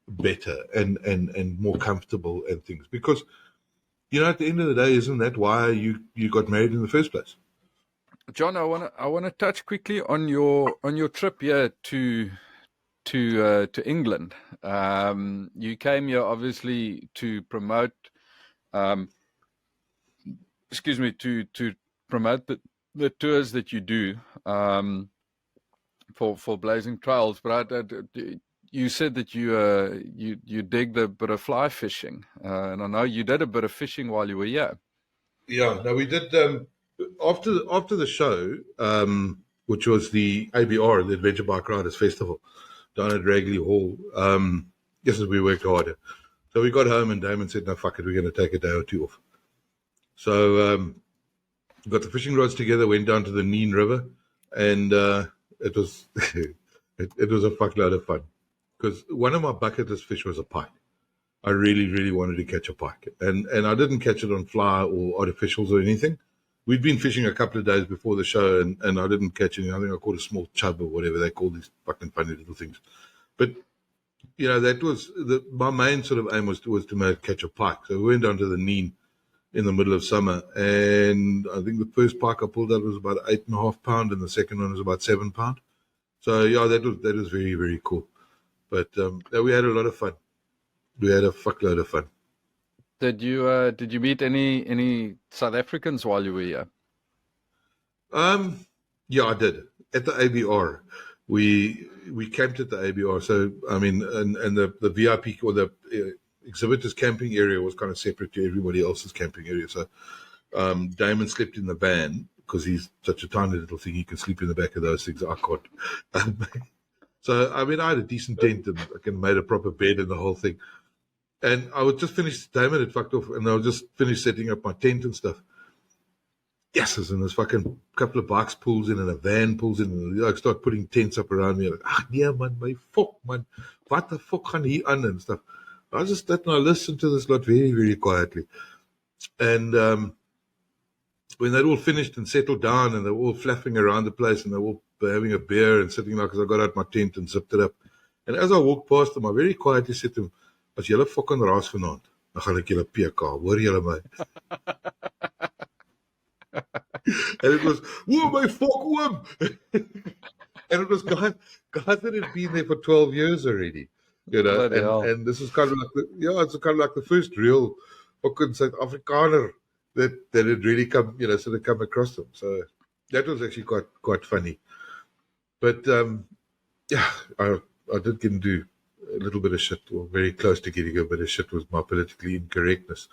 better and more comfortable and things. Because, you know, at the end of the day, isn't that why you got married in the first place? John, I wanna touch quickly on your trip here to England. You came here obviously to promote, to promote the tours that you do for Blazing Trails. But you said that you dig the bit of fly fishing, and I know you did a bit of fishing while you were here. Yeah, no, we did after the show, which was the ABR, the Adventure Bike Riders Festival, down at Ragley Hall. Yes, we worked harder. So we got home and Damon said, "No, fuck it, we're going to take a day or two off." So got the fishing rods together, went down to the Neen River, and it was it was a fuckload of fun, because one of my bucket list fish was a pike. I really, really wanted to catch a pike, and I didn't catch it on fly or artificials or anything. We'd been fishing a couple of days before the show, and I didn't catch any. I think I caught a small chub or whatever they call these fucking funny little things. But you know, that was my main sort of aim was to catch a pike. So we went down to the Neen in the middle of summer, and I think the first pike I pulled out was about 8.5 pound, and the second one was about 7 pound. So yeah, that was very, very cool. But we had a lot of fun. We had a fuckload of fun. Did you meet any South Africans while you were here? Yeah, I did. At the ABR, we camped at the ABR. So I mean, and the VIP or the exhibitors camping area was kind of separate to everybody else's camping area. So Damon slept in the van because he's such a tiny little thing. He can sleep in the back of those things. I can't. So I mean, I had a decent tent and I made a proper bed and the whole thing. And I would just finish, Damon had fucked off, and I would just finish setting up my tent and stuff. Yes, and there's fucking couple of bikes pulls in and a van pulls in, and I start putting tents up around me. Like, yeah, man, my fuck, man. What the fuck gaan hier aan and stuff. I just sat and I listened to this lot very, very quietly. And when they'd all finished and settled down and they were all flapping around the place and they were all having a beer and sitting like, as I got out my tent and zipped it up. And as I walked past them, I very quietly said to them, "As julle fucking raas vanaand, dan gaan ek julle PK, hoor julle my?" And it was, "Whoa, my fuck oom." And it was guys that had been there for 12 years already, you know. And this is kind of like it's kind of like the first real fucking South Afrikaner that had really come, you know, sort of come across them. So that was actually quite funny. But yeah, I did get into a little bit of shit, or very close to getting a bit of shit with my politically incorrectness.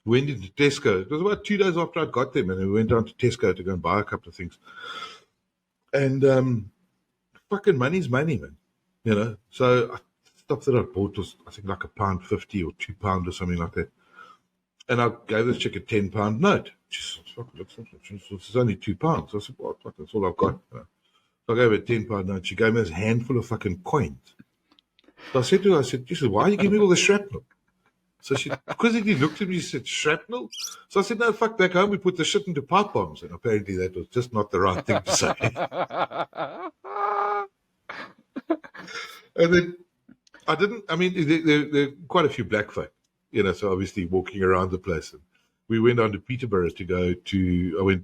Went into Tesco. It was about 2 days after I got them, and we went down to Tesco to go and buy a couple of things. And fucking money's money, man. You know. So stuff that I bought was, I think, like £1.50 or £2 or something like that. And I gave this chick a £10 note. She said, "It's only £2." So I said, "Well, that's all I've got." So I gave her a £10 note. She gave me this handful of fucking coins. So I said to her, "Jesus, why are you giving me all the shrapnel?" So she quizzically looked at me and said, "Shrapnel?" So I said, "No, fuck, back home we put the shit into pipe bombs." And apparently that was just not the right thing to say. And then there are quite a few black folk, you know, so obviously walking around the place. And we went on to Peterborough to go to,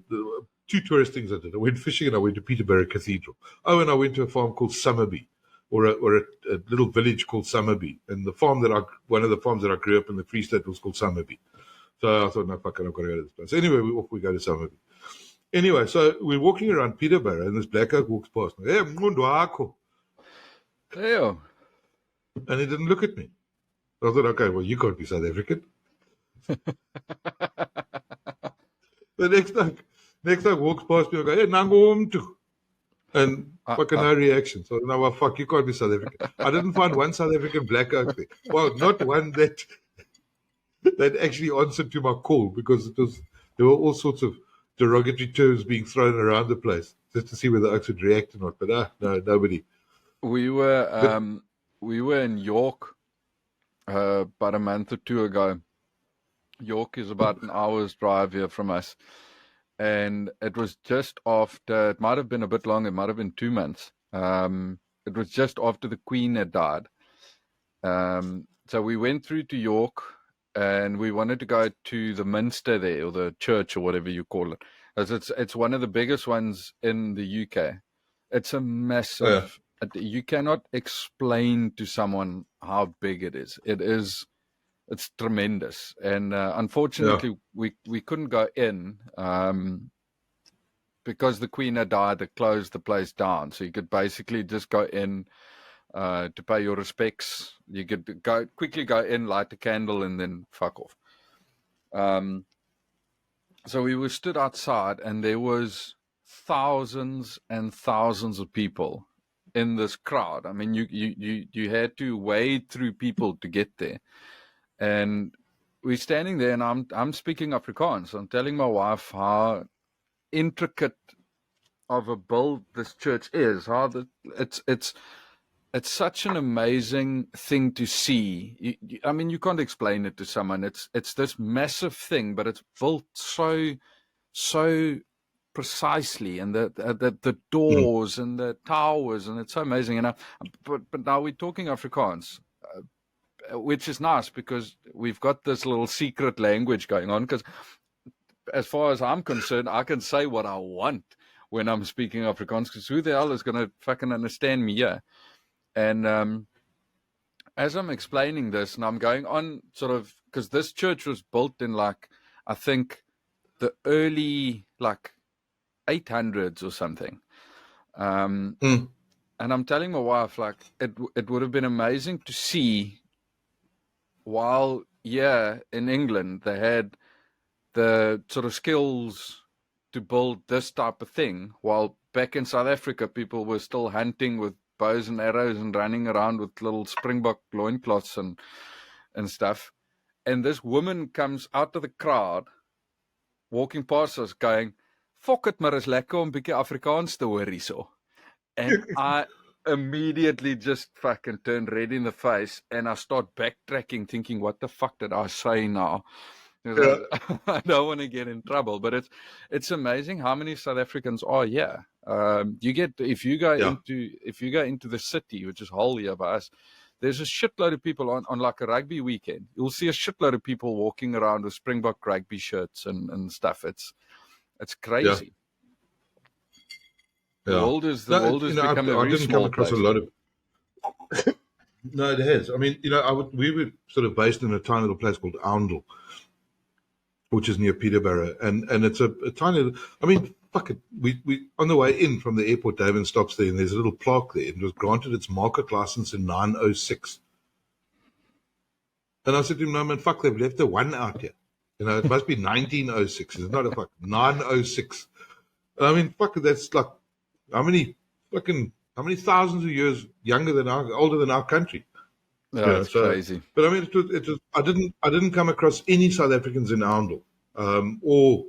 two tourist things I did. I went fishing and I went to Peterborough Cathedral. Oh, and I went to a farm called Summerby, or a little village called Summerby. And one of the farms that I grew up in the Free State was called Summerby. So I thought, no, fuck it, I've got to go to this place. Anyway, we go to Somerville. Anyway, so we're walking around Peterborough, and this black oak walks past me. Hey, Mundu Ako. Yeah. And he didn't look at me. I thought, okay, well, you can't be South African. The next time walks past me, I go, hey, Nango Umtu. And fucking no reaction. So, no, well, fuck, you can't be South African. I didn't find one South African black oak there. Well, not one that actually answered to my call, because there were all sorts of derogatory terms being thrown around the place just to see whether the oaks would react or not. But no, nobody. We were in York about a month or two ago. York is about an hour's drive here from us, and it was just after. It might have been a bit long. It might have been 2 months. It was just after the Queen had died. So we went through to York, and we wanted to go to the Minster there, or the church, or whatever you call it, as it's one of the biggest ones in the UK. It's a massive. You cannot explain to someone how big it is. It's tremendous. And unfortunately, we couldn't go in because the Queen had died. They closed the place down. So you could basically just go in to pay your respects. You could quickly go in, light a candle, and then fuck off. So we were stood outside, and there was thousands and thousands of people in this crowd. I mean, you had to wade through people to get there. And we're standing there, and I'm speaking Afrikaans. I'm telling my wife how intricate of a build this church is. How it's such an amazing thing to see. I mean, you can't explain it to someone. It's this massive thing, but it's built so precisely, and the doors and the towers, and it's so amazing. And but now we're talking Afrikaans, which is nice because we've got this little secret language going on. Because as far as I'm concerned, I can say what I want when I'm speaking Afrikaans, because who the hell is going to fucking understand me? Yeah. And as I'm explaining this, and I'm going on sort of, because this church was built in I think the early 800s or something. And I'm telling my wife, it would have been amazing to see, while in England they had the sort of skills to build this type of thing, while back in South Africa people were still hunting with bows and arrows and running around with little springbok loincloths and stuff. And this woman comes out of the crowd, walking past us, going, "Fok het maar is lekker om bietjie Afrikaans te hoor hierso." And I immediately just fucking turned red in the face, and I start backtracking, thinking, what the fuck did I say now? I don't want to get in trouble, but it's amazing how many South Africans are here. You get, if you go into the city, which is Hull here by us, there's a shitload of people on like a rugby weekend. You'll see a shitload of people walking around with Springbok rugby shirts and stuff. It's crazy. The world has become a very small place. I didn't come across a lot of. No, it has. I mean, we were sort of based in a tiny little place called Oundle, which is near Peterborough, and it's a tiny. I mean, fuck it. We on the way in from the airport, David stops there, and there's a little plaque there. It was granted its market license in 906. And I said to him, "No man, fuck, they've left the one out here. It must be 1906. It's not a fuck 906." And I mean, fuck, that's like how many thousands of years older than our country. Yeah, it's crazy. But I mean, it was. I didn't come across any South Africans in Oundle or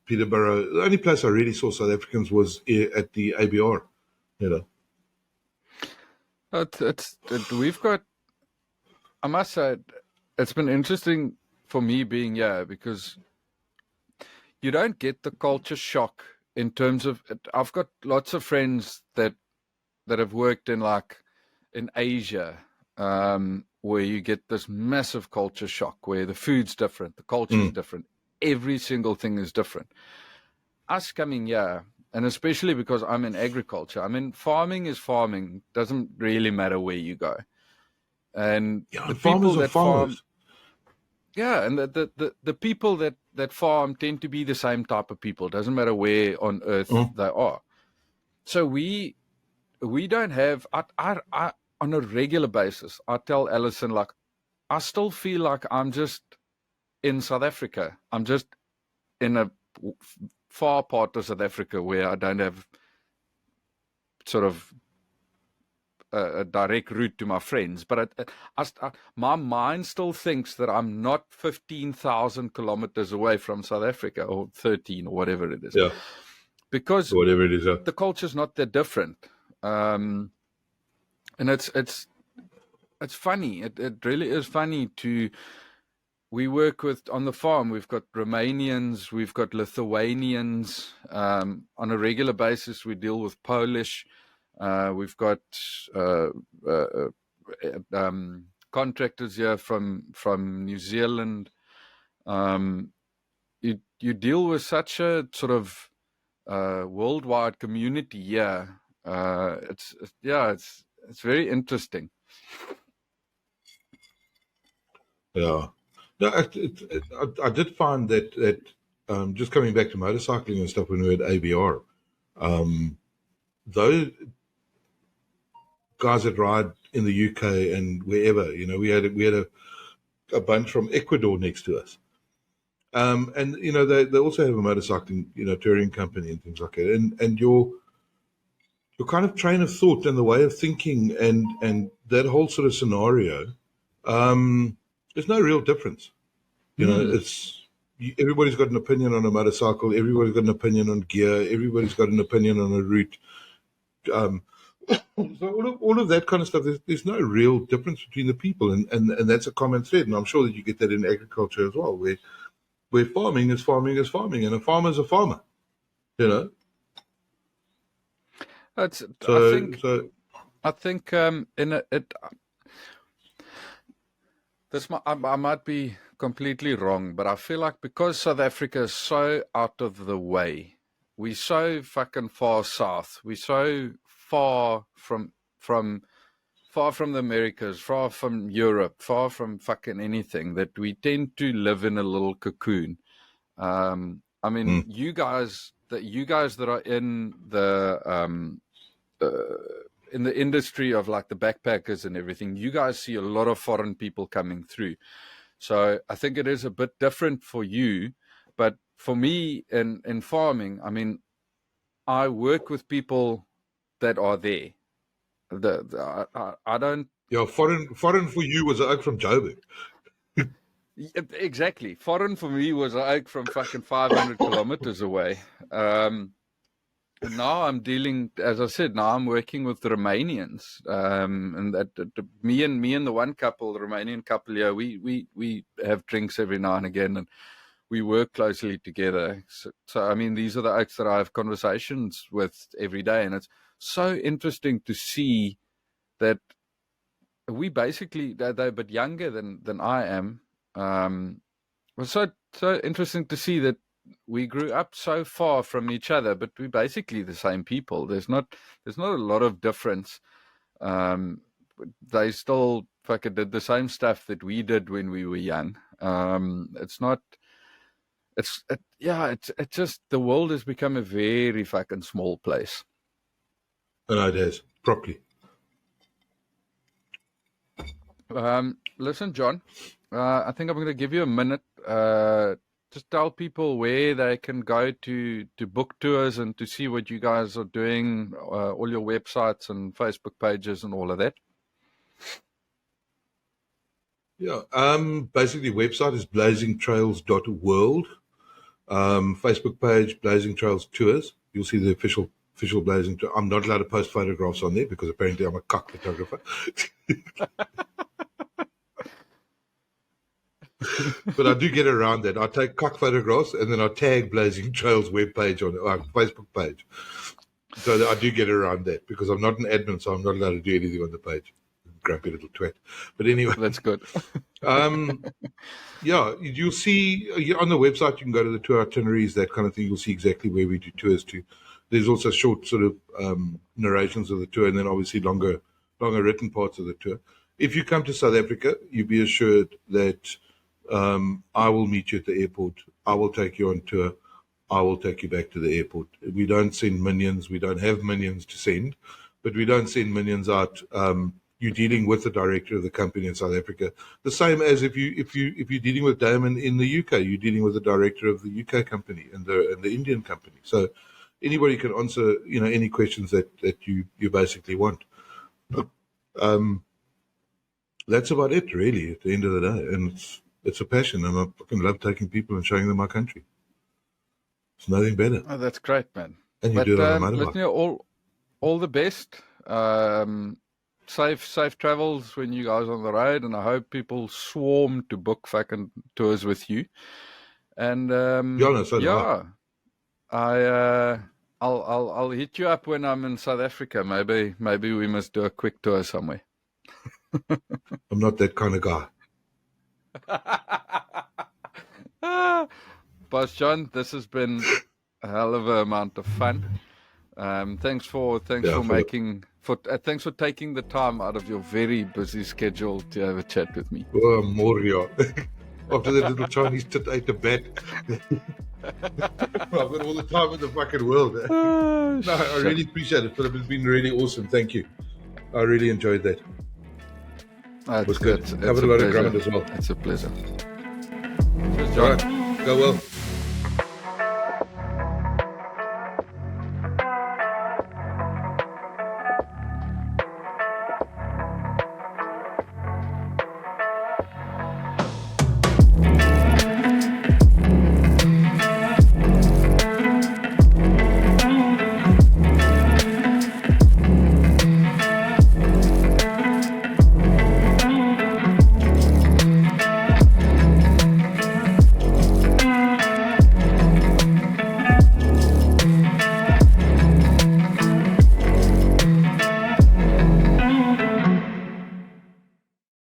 Peterborough. The only place I really saw South Africans was at the ABR. We've got. I must say, it's been interesting for me being here, because you don't get the culture shock in terms of. I've got lots of friends that have worked in Asia. Where you get this massive culture shock, where the food's different, the culture is different, every single thing is different. Us coming here, and especially because I'm in agriculture, I mean, farming is farming, doesn't really matter where you go. And the people that farm, Yeah, and the people that farm tend to be the same type of people. Doesn't matter where on earth they are. So we don't have. I on a regular basis, I tell Alison, like, I still feel like I'm just in South Africa. I'm just in a far part of South Africa where I don't have sort of a direct route to my friends, but my mind still thinks that I'm not 15,000 kilometers away from South Africa, or 13, or whatever it is. Yeah. Because Whatever it is. the culture's not that different. And it's funny. It really is funny we work with, on the farm, we've got Romanians, we've got Lithuanians. On a regular basis, we deal with Polish. We've got contractors here from New Zealand. You deal with such a sort of worldwide community here. It's very interesting. Yeah. No, I did find that just coming back to motorcycling and stuff when we were at ABR, those guys that ride in the UK and wherever, we had a bunch from Ecuador next to us. And they also have a motorcycling, touring company and things like that. And your kind of train of thought and the way of thinking and that whole sort of scenario, there's no real difference. Everybody's got an opinion on a motorcycle. Everybody's got an opinion on gear. Everybody's got an opinion on a route. So all of that kind of stuff, there's no real difference between the people. And that's a common thread. And I'm sure that you get that in agriculture as well, where farming is farming is farming, and a farmer's a farmer, I think I might be completely wrong, but I feel like because South Africa is so out of the way, we're so fucking far south, we're so far from the Americas, far from Europe, far from fucking anything, that we tend to live in a little cocoon. You guys that are in the industry of like the backpackers and everything, you guys see a lot of foreign people coming through. So I think it is a bit different for you, but for me in farming, I work with people that are there. I don't. Yeah, foreign for you was an oak from Joburg. Exactly. Foreign for me was an oak from fucking 500 kilometers away. And now I'm dealing, as I said, now I'm working with the Romanians. And me and the one couple, the Romanian couple here, we have drinks every now and again, and we work closely together. So these are the oaks that I have conversations with every day, and it's so interesting to see that we basically, they're a bit younger than I am. It was so interesting to see that we grew up so far from each other, but we're basically the same people. There's not a lot of difference. They still fucking did the same stuff that we did when we were young. It's just, the world has become a very fucking small place. No, it has, properly. Listen, John, I think I'm going to give you a minute. Just tell people where they can go to book tours and to see what you guys are doing, all your websites and Facebook pages and all of that. Yeah, basically website is blazingtrails.world. Facebook page, Blazing Trails Tours. You'll see the official Blazing Trails. I'm not allowed to post photographs on there because apparently I'm a cock photographer. But I do get around that. I take cock photographs and then I tag Blazing Trails webpage on our Facebook page. So I do get around that because I'm not an admin, so I'm not allowed to do anything on the page. Grumpy little twat. But anyway. That's good. Yeah, you'll see on the website, you can go to the tour itineraries, that kind of thing. You'll see exactly where we do tours to. There's also short sort of narrations of the tour and then obviously longer written parts of the tour. If you come to South Africa, you'll be assured that I will meet you at the airport. I will take you on tour. I will take you back to the airport. We don't send minions. We don't have minions to send, but we don't send minions out. You're dealing with the director of the company in South Africa. The same as if you're dealing with Damon in the UK, you're dealing with the director of the UK company and the Indian company. So anybody can answer, any questions that you basically want. That's about it, really, at the end of the day. And it's a passion, and I fucking love taking people and showing them my country. It's nothing better. Oh, that's great, man. And you do it on a motorbike. Listen, all the best. Safe travels when you guys are on the road, and I hope people swarm to book fucking tours with you. And I'll hit you up when I'm in South Africa. Maybe we must do a quick tour somewhere. I'm not that kind of guy. Boss John, this has been a hell of an amount of fun. Thanks for taking the time out of your very busy schedule to have a chat with me. Oh, Moria. After that little Chinese tit ate the bat. I've got all the time in the fucking world. I really appreciate it, Philip. It's been really awesome. Thank you. I really enjoyed that. It was good. Covered a lot of ground as well. It's a pleasure. Cheers, John. All right. Go well.